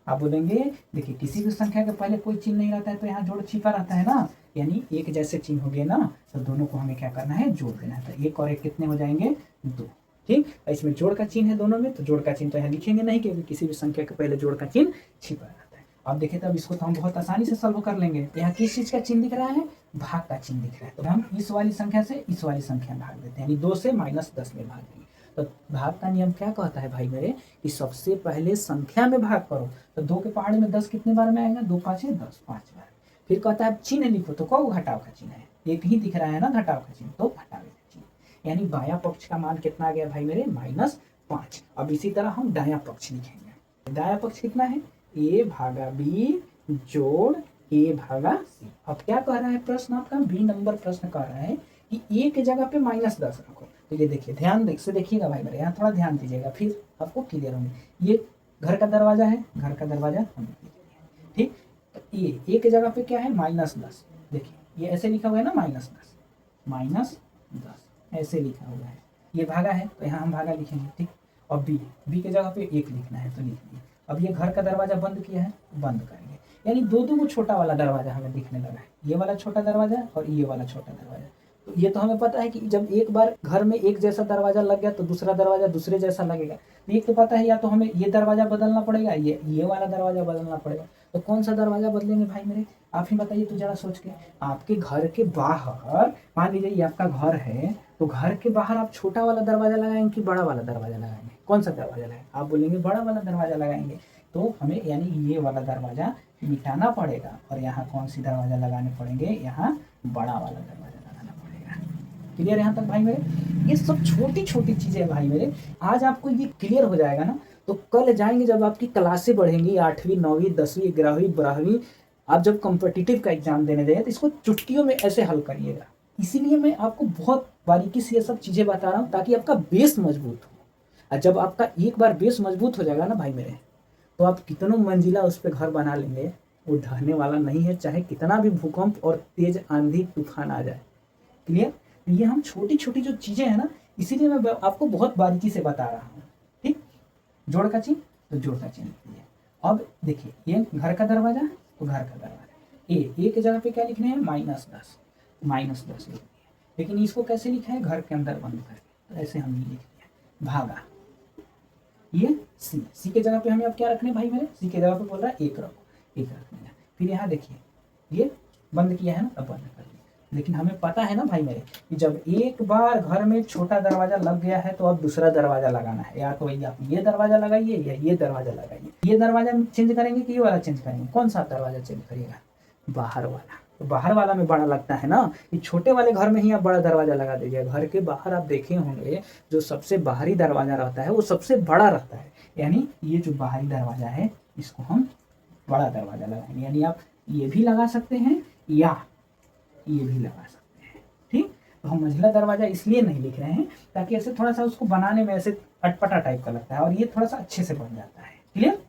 आप बोलेंगे देखिए किसी भी संख्या के पहले कोई चिन्ह नहीं रहता है तो यहाँ जोड़ छिपा रहता है ना, यानी एक जैसे चिन्ह हो गए ना, तो दोनों को हमें क्या करना है, जोड़ देना है। तो 1 और 1 कितने हो जाएंगे, 2। ठीक, इसमें जोड़ का चिन्ह है दोनों में, तो जोड़ का चिन्ह तो यहाँ लिखेंगे नहीं, क्योंकि किसी भी संख्या के पहले जोड़ का चिन्ह छिपा रहता है। अब देखिए तब इसको तो हम बहुत आसानी से सॉल्व कर लेंगे। यहाँ किस चीज का चिन्ह दिख रहा है, भाग का चिन्ह दिख रहा है, तो हम इस वाली संख्या से इस वाली संख्या में भाग देते हैं, यानी 2 से -10 में भाग देंगे। तो भाग का नियम क्या कहता है भाई मेरे, कि सबसे पहले संख्या में भाग करो। तो 2 के पहाड़े में 10 कितने बार में आएगा, 2 5 10, 5 बार। फिर कहता है चिन्ह लिखो, तो कौ घटाव का चिन्ह है, एक ही दिख रहा है ना घटाव का चिन्ह, तो घटाव का चिन्ह। यानी बायां पक्ष का मान कितना आ गया भाई मेरे, -5। अब इसी तरह हम दायां पक्ष लिखेंगे। दायां पक्ष कितना है, a/b जोड़ a/c। अब क्या कह रहा है प्रश्न आपका, बी नंबर प्रश्न कह रहा है कि a के जगह पे -10 रखो। तो ये देखिए, ध्यान से देखिएगा भाई मेरे, यहाँ थोड़ा ध्यान दीजिएगा, फिर आपको क्लियर होंगे। ये घर का दरवाजा है, घर का दरवाजा हमने लिख लिया। ठीक, तो ये a के जगह पे क्या है, -10। देखिए ये ऐसे लिखा हुआ है ना, -10 ऐसे लिखा हुआ है। ये भागा है तो यहाँ हम भागा लिखेंगे। ठीक, और बी के जगह पे 1 लिखना है तो लिख दिए। अब ये घर का दरवाजा बंद किया है, बंद करेंगे। यानी दो को छोटा वाला दरवाजा हमें दिखने लगा है, ये वाला छोटा दरवाजा और ये वाला छोटा दरवाजा। तो ये तो हमें पता है कि जब एक बार घर में एक जैसा दरवाजा लग गया तो दूसरा दरवाजा दूसरे जैसा लगेगा। एक तो पता है, या तो हमें ये दरवाजा बदलना पड़ेगा, ये वाला दरवाजा बदलना पड़ेगा। तो कौन सा दरवाजा बदलेंगे भाई मेरे, आप ही बताइए तो जरा सोच के। आपके घर के बाहर, मान लीजिए ये आपका घर है, तो घर के बाहर आप छोटा वाला दरवाजा लगाएंगे कि बड़ा वाला दरवाजा लगाएंगे, कौन सा दरवाजा लगाएंगे, आप बोलेंगे बड़ा वाला दरवाजा लगाएंगे। तो हमें यानी ये वाला दरवाजा मिटाना पड़ेगा और यहाँ कौन सी दरवाजा लगाने पड़ेंगे, यहाँ बड़ा वाला दरवाजा लगाना पड़ेगा। क्लियर यहाँ तक भाई मेरे? ये सब छोटी छोटी चीज़ें हैं भाई मेरे। आज आपको ये क्लियर हो जाएगा ना, तो कल जाएंगे जब आपकी क्लासें बढ़ेंगी 8वीं 9वीं 10वीं 11वीं 12वीं, आप जब कॉम्पिटिटिव का एग्जाम देने जाइए तो इसको चुटकियों में ऐसे हल करिएगा। इसीलिए मैं आपको बहुत बारीकी से ये सब चीज़ें बता रहा हूँ ताकि आपका बेस मजबूत हो। और जब आपका एक बार बेस मजबूत हो जाएगा ना भाई मेरे, तो आप कितनों मंजिला उस पर घर बना लेंगे, वो ढहने वाला नहीं है, चाहे कितना भी भूकंप और तेज आंधी तूफान आ जाए। क्लियर? ये हम छोटी छोटी जो चीज़ें हैं ना, इसीलिए मैं आपको बहुत बारीकी से बता रहा हूँ। ठीक, जोड़ का चिन्ह तो जोड़ का चिन्ह लिखिए। अब देखिए ये घर का दरवाजा तो घर का दरवाजा, ए के जगह पे क्या लिखने हैं -10, -10 लिख दिया। लेकिन इसको कैसे लिखा है? घर के अंदर बंद करके, तो ऐसे हमने लिख दिया। भागा ये सी के जगह पे हमें अब क्या रखने भाई मेरे? सी के जगह पे बोल रहा है 1 रखो, 1 रखने हैं। फिर यहाँ देखिए ये बंद किया है ना, अब बंद कर दिया। लेकिन हमें पता है ना भाई मेरे कि जब एक बार घर में छोटा दरवाजा लग गया है तो अब दूसरा दरवाजा लगाना है। या तो वही आप ये दरवाजा लगाइए या ये दरवाजा लगाइए। ये दरवाजा चेंज करेंगे कि ये वाला चेंज करेंगे? कौन सा दरवाजा चेंज करिएगा? बाहर वाला। तो बाहर वाला में बड़ा लगता है ना, कि छोटे वाले घर में ही आप बड़ा दरवाजा लगा दीजिए। घर के बाहर आप देखे होंगे जो सबसे बाहरी दरवाजा रहता है वो सबसे बड़ा रहता है, यानी ये जो बाहरी दरवाजा है इसको हम बड़ा दरवाजा लगाएंगे। यानी आप ये भी लगा सकते हैं या ये भी लगा सकते हैं। ठीक, तो हम मंझला दरवाजा इसलिए नहीं लिख रहे हैं ताकि ऐसे थोड़ा सा उसको बनाने में ऐसे अटपटा टाइप का लगता है, और ये थोड़ा सा अच्छे से बन जाता है। क्लियर?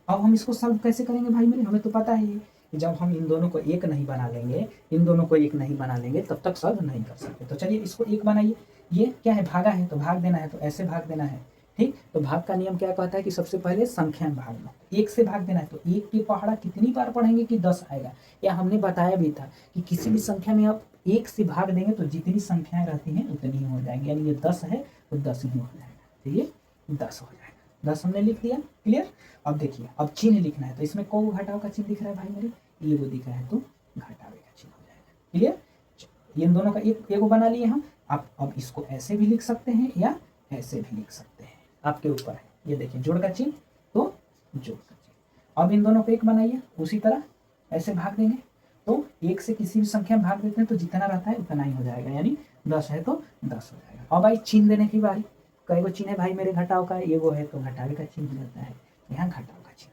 अब हम इसको सॉल्व कैसे करेंगे भाई मेरे? हमें तो पता है कि जब हम इन दोनों को एक नहीं बना लेंगे, इन दोनों को एक नहीं बना लेंगे, तब तक सॉल्व नहीं कर सकते। तो चलिए इसको एक बनाइए। ये क्या है? भागा है तो भाग देना है, तो ऐसे भाग देना है। ठीक, तो भाग का नियम क्या कहता है कि सबसे पहले संख्या में भागना, 1 से भाग देना है। तो 1 की पहाड़ा कितनी बार पढ़ेंगे कि 10 आएगा? या हमने बताया भी था कि किसी भी संख्या में आप 1 से भाग देंगे तो जितनी संख्याएं रहती हैं उतनी ही हो जाएंगी। यानी ये 10 है तो 10 ही हो जाएगा, तो ये 10 हो जाएगा। 10 हमने लिख दिया। क्लियर? अब देखिए अब चिन्ह लिखना है, तो इसमें को घटाव का चिन्ह दिख रहा है भाई मेरे? ये वो दिख रहा है तो घटावे का चिन्ह हो जाएगा। क्लियर? ये इन दोनों का एक बना लिए हम। आप अब इसको ऐसे भी लिख सकते हैं या ऐसे भी लिख सकते हैं, आपके ऊपर है। ये देखिए जोड़ का चिन्ह तो जोड़ का चिन्ह। अब इन दोनों को एक बनाइए, उसी तरह ऐसे भाग देंगे। तो 1 से किसी भी संख्या में भाग देते हैं तो जितना रहता है उतना ही हो जाएगा, यानी 10 है तो 10 हो जाएगा। अब भाई चिन्ह देने की बारी। कई गो चिन्ह है भाई मेरे घटाव का? ये वो है तो घटावे का चिन्ह रहता है, यहाँ घटाव का चिन्ह।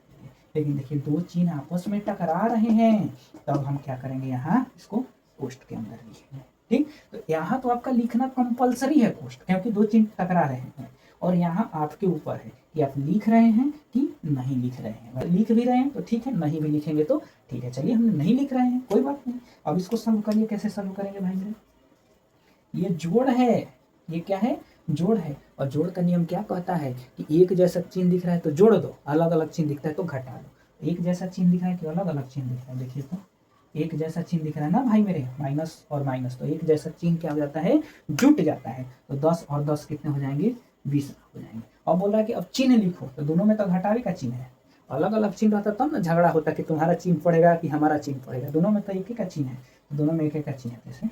लेकिन देखिए दो चिन्ह आपस में टकरा रहे हैं, तब हम क्या करेंगे? यहाँ इसको कोष्ठ के अंदर लिखेंगे। ठीक, तो यहाँ तो आपका लिखना कंपलसरी है कोष्ठ, क्योंकि दो चिन्ह टकरा रहे हैं। और यहाँ आपके ऊपर है कि आप लिख रहे हैं कि नहीं लिख रहे हैं। अगर लिख भी रहे हैं तो ठीक है, नहीं भी लिखेंगे तो ठीक है। चलिए हमने नहीं लिख रहे हैं, कोई बात नहीं। अब इसको सॉल्व करिए। कैसे सॉल्व करेंगे भाई मेरे? ये जोड़ है, ये क्या है? जोड़ है। और जोड़ का नियम क्या कहता है कि एक जैसा चिन्ह दिख रहा है तो जोड़ दो, अलग अलग चिन्ह दिखता है तो घटा दो। एक जैसा चिन्ह दिख रहा है कि अलग अलग चिन्ह दिख रहा है? देखिए तो एक जैसा चिन्ह दिख रहा है ना भाई मेरे, माइनस और माइनस, तो एक जैसा चिन्ह क्या हो जाता है? जुट जाता है। तो 10 और 10 कितने हो जाएंगे? 20 हो जाएंगे। अब बोल रहा है कि अब चिन्ह लिखो, तो दोनों में तो घटावे का चिन्ह है। अलग अलग चिन्ह रहता तब ना झगड़ा होता कि तुम्हारा चिन्ह पड़ेगा कि हमारा चिन्ह पड़ेगा। दोनों में तो एक ही का चिन्ह है, तो दोनों में एक एक का चिन्ह है, जैसे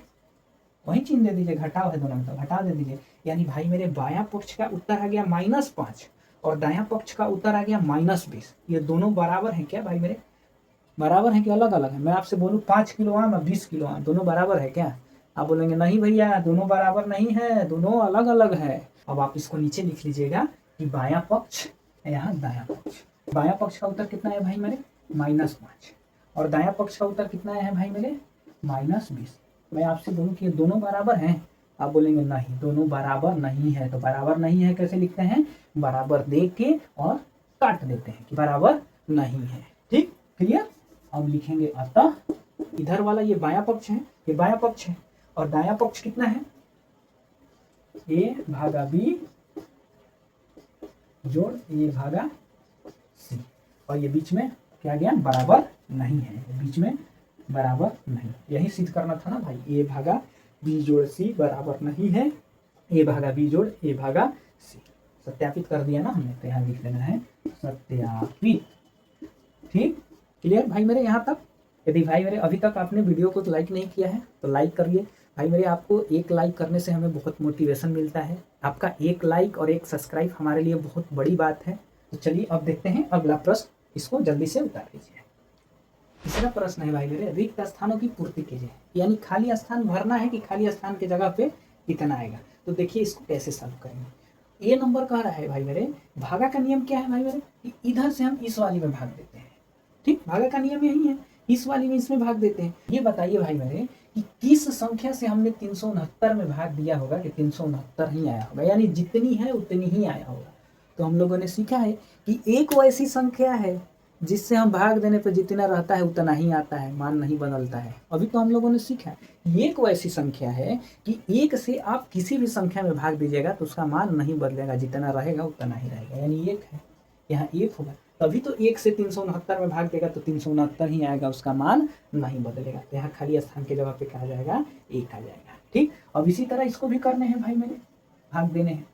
वही चिन्ह दे दीजिए। घटाव है दोनों में तो घटा दे दीजिए। यानी भाई मेरे बायां पक्ष का उत्तर आ गया -5 और दायां पक्ष का उत्तर आ गया -20। ये दोनों बराबर हैं क्या भाई मेरे? बराबर है कि अलग अलग है? मैं आपसे बोलूँ 5 किलो आम और 20 किलो आम, दोनों बराबर है क्या? आप बोलेंगे नहीं भैया दोनों बराबर नहीं है, दोनों अलग अलग है। अब आप इसको नीचे लिख लीजिएगा कि बायां पक्ष, यहाँ दायां पक्ष। बायां पक्ष का उत्तर कितना है भाई मेरे? -5 और दायां पक्ष का उत्तर कितना है भाई मेरे? -20। मैं आपसे बोलूँ कि ये दोनों बराबर हैं, आप बोलेंगे नहीं दोनों बराबर नहीं है। तो बराबर नहीं है कैसे लिखते हैं? बराबर दे के और काट देते हैं कि बराबर नहीं है। ठीक, क्लियर? अब लिखेंगे अतः इधर वाला ये बायां पक्ष है, ये बायां पक्ष है, और दायां पक्ष कितना है? a भागा b जोड़ a भागा c, और ये बीच में क्या गया? बराबर नहीं है, बीच में बराबर नहीं। यही सिद्ध करना था ना भाई, a भागा b जोड़ c बराबर नहीं है, a भागा b जोड़ a भागा c। सत्यापित कर दिया ना हमने, तो यहाँ लिख लेना है सत्यापित। ठीक, क्लियर भाई मेरे यहाँ तक? यदि भाई मेरे अभी तक आपने वीडियो को लाइक नहीं किया है तो लाइक करिए भाई मेरे। आपको एक लाइक करने से हमें बहुत मोटिवेशन मिलता है। आपका एक लाइक और एक सब्सक्राइब हमारे लिए बहुत बड़ी बात है। तो चलिए अब देखते हैं अगला प्रश्न, इसको जल्दी से उतार लीजिए। तीसरा प्रश्न है भाई मेरे, रिक्त स्थानों की पूर्ति कीजिए। यानी खाली स्थान भरना है कि खाली स्थान की जगह पे इतना आएगा। तो देखिए इसको कैसे सॉल्व करेंगे। ए नंबर कह रहा है भाई मेरे, भागा का नियम क्या है भाई मेरे, कि इधर से हम इस वाली में भाग देते हैं। ठीक, भागा का नियम यही है, इस वाली में इसमें भाग देते हैं। ये बताइए भाई मेरे कि किस संख्या से हमने 369 में भाग दिया होगा कि 369 ही आया होगा, यानी जितनी है उतनी ही आया होगा। तो हम लोगों ने सीखा है कि एक वो ऐसी संख्या है जिससे हम भाग देने पर जितना रहता है उतना ही आता है, मान नहीं बदलता है। अभी तो हम लोगों ने सीखा है एक वो ऐसी संख्या है कि एक से आप किसी भी संख्या में भाग दीजिएगा तो उसका मान नहीं बदलेगा, जितना रहेगा उतना ही रहेगा, यानी एक है, यहाँ एक होगा, तभी तो एक से 369 में भाग देगा तो 369 ही आएगा, उसका मान नहीं बदलेगा। तो यहाँ खाली स्थान के जगह पे क्या आ जाएगा, एक आ जाएगा। ठीक, अब इसी तरह इसको भी करने हैं भाई मेरे, भाग देने हैं।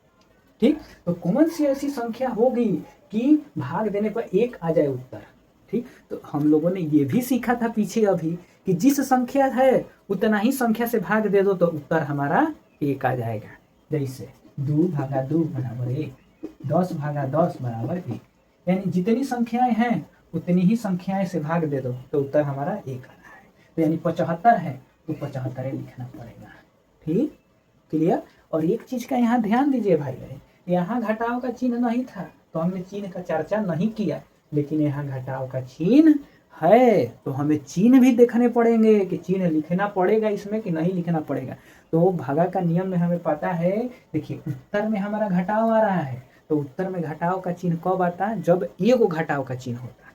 ठीक, तो कौन सी ऐसी संख्या होगी कि भाग देने पर एक आ जाए उत्तर। ठीक, तो हम लोगों ने ये भी सीखा था पीछे अभी कि जिस संख्या है उतना ही संख्या से भाग दे दो तो उत्तर हमारा एक आ जाएगा। जैसे 2 भागा 2 बराबर 1, 10 भागा 10 बराबर 1, यानी जितनी संख्याएं हैं उतनी ही संख्याएं से भाग दे दो तो उत्तर हमारा एक आ रहा है। तो यानी 75 है तो 75 लिखना पड़ेगा। ठीक, क्लियर। और एक चीज का यहाँ ध्यान दीजिए भाई मेरे, यहाँ घटाव का चिन्ह नहीं था तो हमने चिन्ह का चर्चा नहीं किया, लेकिन यहाँ घटाव का चिन्ह है तो हमें चिन्ह भी देखने पड़ेंगे कि चिन्ह लिखना पड़ेगा इसमें कि नहीं लिखना पड़ेगा। तो भागा का नियम में हमें पता है, देखिए उत्तर में हमारा घटाव आ रहा है तो उत्तर में घटाव का चिन्ह कब आता है, जब एगो घटाव का चिन्ह होता है।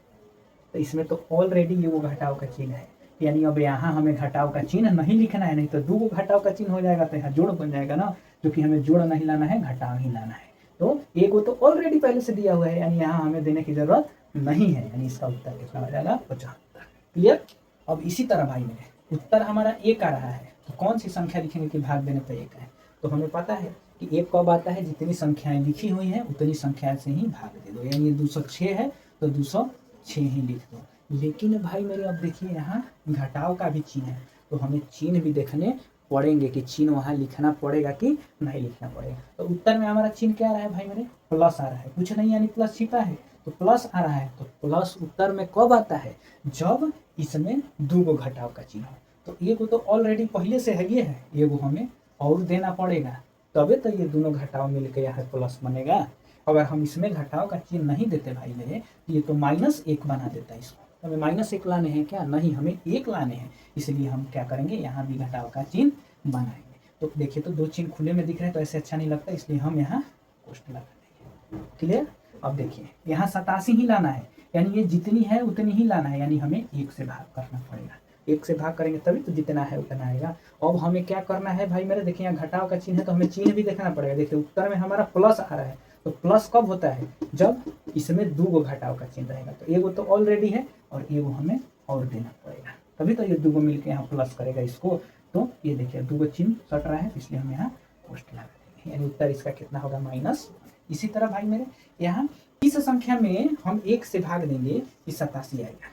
तो इसमें तो ऑलरेडी एगो घटाव का चिन्ह है, यानी अब यहाँ हमें घटाव का चिन्ह नहीं लिखना है, नहीं तो 2 घटाव का चिन्ह हो जाएगा तो यहाँ जोड़ बन जाएगा ना, जो कि हमें जोड़ नहीं लाना है, घटाव ही लाना है। तो एगो तो ऑलरेडी पहले से दिया हुआ है, यानी यहाँ हमें देने की जरूरत नहीं है, यानी इसका उत्तर कितना हो जाएगा 75। क्लियर। अब इसी तरह भाई मेरे उत्तर हमारा एक आ रहा है तो कौन सी संख्या लिखेंगे कि भाग देने पर एक है। तो हमें पता है कि एक कब आता है, जितनी संख्याएं लिखी हुई हैं उतनी संख्या से ही भाग दे दो, यानी 206 है तो 206 ही लिख दो। लेकिन भाई मेरे अब देखिए यहाँ घटाव का भी चिन्ह है तो हमें चिन्ह भी देखने पड़ेंगे कि चिन्ह वहाँ लिखना पड़ेगा कि नहीं लिखना पड़ेगा। तो उत्तर में हमारा चिन्ह क्या आ रहा है भाई मेरे, प्लस आ रहा है, कुछ नहीं यानी प्लस छिपा है तो प्लस आ रहा है। तो प्लस उत्तर में कब आता है, जब इसमें 2 घटाव का चिन्ह हो। तो एगो तो ऑलरेडी पहले से है, ये है, एगो हमें और देना पड़ेगा तबे तो ये दोनों घटाव मिलकर यहाँ प्लस बनेगा। अगर हम इसमें घटाव का चिन्ह नहीं देते भाई मेरे ये तो -1 बना देता है इसको। हमें -1 लाने हैं क्या, नहीं हमें 1 लाने हैं, इसलिए हम क्या करेंगे यहाँ भी घटाव का चिन्ह बनाएंगे। तो देखिए तो 2 चिन्ह खुले में दिख रहे हैं तो ऐसे अच्छा नहीं लगता, इसलिए हम यहाँ पोस्ट लगा देंगे। क्लियर। अब देखिए यहाँ 87 ही लाना है, यानी ये जितनी है उतनी ही लाना है, यानी हमें 1 से भाग करना पड़ेगा, 1 से भाग करेंगे तभी तो जितना है उतना आएगा। अब हमें क्या करना है भाई मेरे, देखिए यहाँ घटाव का चिन्ह है तो हमें चिन्ह भी देखना पड़ेगा। देखिए उत्तर में हमारा प्लस आ रहा है तो प्लस कब होता है, जब इसमें 2 घटाव का चिन्ह रहेगा। तो एगो तो ऑलरेडी है और एगो हमें और देना पड़ेगा, तभी तो ये 2 मिलकर यहाँ प्लस करेगा इसको। तो ये देखिए 2 चिन्ह सट रहा है इसलिए हम यहाँ पोस्ट लगा देंगे, यानी उत्तर इसका कितना होगा -। इसी तरह भाई मेरे यहाँ इस संख्या में हम 1 से भाग देंगे कि 87 आएगा।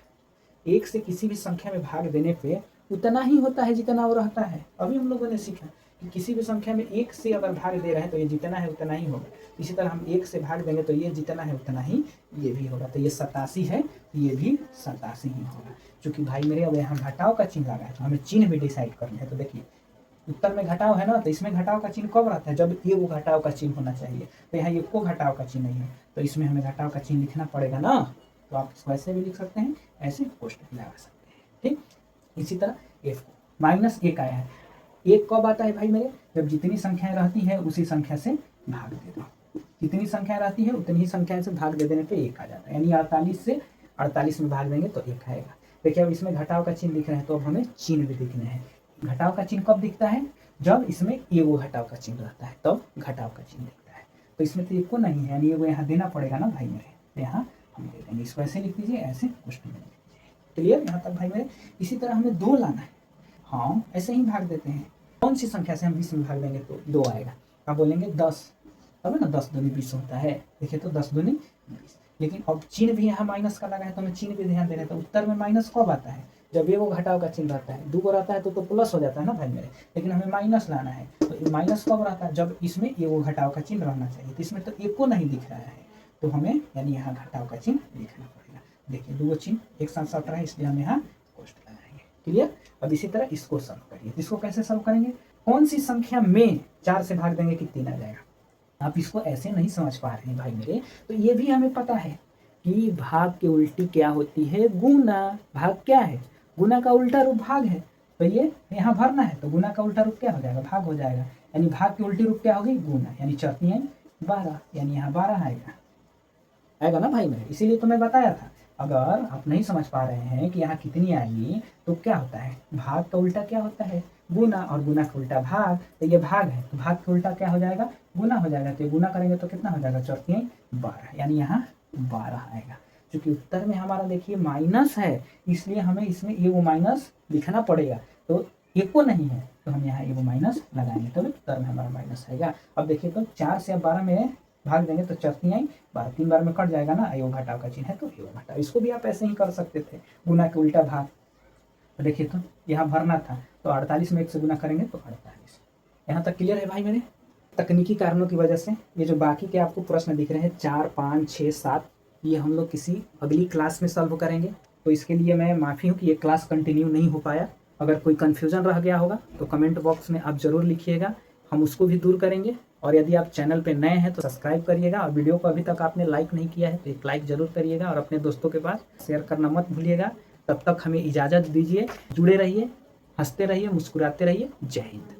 1 से किसी भी संख्या में भाग देने पे उतना ही होता है जितना वो रहता है। अभी हम लोगों ने सीखा कि किसी भी संख्या में 1 से अगर भाग दे रहे हैं तो ये जितना है उतना ही होगा। इसी तरह हम 1 से भाग देंगे तो ये जितना है उतना ही ये भी होगा। तो ये 87 है ये भी 87 ही होगा। क्योंकि भाई मेरे अब यहाँ घटाव का चिन्ह लगा है तो हमें चिन्ह भी डिसाइड करना है। तो देखिए उत्तर में घटाव है ना, तो इसमें घटाव का चिन्ह कब रहता है, जब ये वो घटाव का चिन्ह होना चाहिए। तो यहाँ ये को घटाव का चिन्ह नहीं है तो इसमें हमें घटाव का चिन्ह लिखना पड़ेगा ना। तो आप इसको ऐसे भी लिख सकते हैं, ऐसे पोस्ट भी लगा सकते हैं। ठीक, इसी तरह f को -1 आया है। 1 कब आता है भाई मेरे, जब जितनी संख्याएं रहती है उसी संख्या से भाग दे दो, जितनी संख्या रहती है उतनी ही संख्या से भाग दे देने पे 1 आ जाता है। यानी 48 से 48 में भाग देंगे तो 1 आएगा। देखिए अब इसमें घटाव का चिन्ह दिख रहे हैं तो अब हमें चिन्ह भी दिखने हैं। घटाव का चिन्ह कब दिखता है, जब इसमें एगो घटाव का चिन्ह रहता है तब घटाव का चिन्ह दिखता है। तो इसमें तो एको नहीं है, यानी एगो यहाँ देना पड़ेगा ना भाई मेरे, तो यहाँ हम दे देंगे। इसको ऐसे लिख दीजिए, ऐसे क्वेश्चन में लिख दीजिए। क्लियर यहाँ तक भाई मेरे। इसी तरह हमें 2 लाना है, हाँ ऐसे ही भाग देते हैं। कौन सी संख्या से हम 20 में भाग देंगे तो 2 आएगा। आप बोलेंगे 10, तब है ना 10 दूनी 20 होता है। देखिए तो 10 दूनी 20, लेकिन अब चिन्ह भी यहाँ माइनस का लगा है तो हमें चिन्ह भी ध्यान देना है। तो उत्तर में माइनस कब आता है, जब ये वो घटाव का चिन्ह रहता है। 2 रहता है तो प्लस हो जाता है ना भाई मेरे, लेकिन हमें माइनस लाना है। तो माइनस कब रहता है, जब इसमें ये वो घटाव का चिन्ह रहना चाहिए। तो इसमें तो एको नहीं दिख रहा है तो हमें यानी यहाँ घटाव का चिन्ह लिखना पड़ेगा। देखिए 2 चिन्ह एक साथ सट रहा है इसलिए हम यहाँ पोस्ट लगाएंगे। क्लियर। अब इसी तरह इसको सॉल्व करिए। इसको कैसे सॉल्व करेंगे, कौन सी संख्या में 4 से भाग देंगे कि 3 आ जाएगा। आप इसको ऐसे नहीं समझ पा रहे हैं भाई मेरे, तो ये भी हमें पता है कि भाग की उल्टी क्या होती है, गुना। भाग क्या है, गुना का उल्टा रूप भाग है। तो ये यहाँ भरना है तो गुना का उल्टा रूप क्या हो जाएगा, भाग हो जाएगा। यानी भाग की उल्टी रूप क्या होगी, गुना। यानी 4 12, यानी यहाँ 12 आएगा, आएगा ना भाई मेरे। इसीलिए तो मैं बताया था। अगर आप नहीं समझ पा रहे हैं कि यहाँ कितनी आएगी, तो क्या होता है, भाग का उल्टा क्या होता है, गुना, और गुना का उल्टा भाग। तो ये भाग है तो भाग का उल्टा क्या हो जाएगा, गुना हो जाएगा। तो ये गुना करेंगे तो कितना हो जाएगा, 4 12, यानी यहाँ 12 आएगा। क्योंकि उत्तर में हमारा देखिए माइनस है, इसलिए हमें इसमें ये वो माइनस लिखना पड़ेगा। तो एको नहीं है तो हम यहाँ ये वो माइनस लगाएंगे, तब उत्तर में हमारा माइनस आएगा। अब देखिए तो 4 से अब 12 में भाग देंगे तो 4 3 12, 3 बार में कट जाएगा ना, योग घटाव का चिन्ह है तो योग घटाव। इसको भी आप ऐसे ही कर सकते थे, गुना के उल्टा भाग। तो देखिए तो यहाँ भरना था तो 48 में 1 से गुना करेंगे तो 48। यहाँ तक क्लियर है भाई मेरे। तकनीकी कारणों की वजह से ये जो बाकी के आपको प्रश्न दिख रहे हैं 4 5 6 7, ये हम लोग किसी अगली क्लास में सॉल्व करेंगे। तो इसके लिए मैं माफ़ी हूँ कि ये क्लास कंटिन्यू नहीं हो पाया। अगर कोई कन्फ्यूज़न रह गया होगा तो कमेंट बॉक्स में आप ज़रूर लिखिएगा, हम उसको भी दूर करेंगे। और यदि आप चैनल पे नए हैं तो सब्सक्राइब करिएगा, और वीडियो को अभी तक आपने लाइक नहीं किया है तो एक लाइक ज़रूर करिएगा, और अपने दोस्तों के पास शेयर करना मत भूलिएगा। तब तक हमें इजाज़त दीजिए, जुड़े रहिए, हंसते रहिए, मुस्कुराते रहिए। जय हिंद।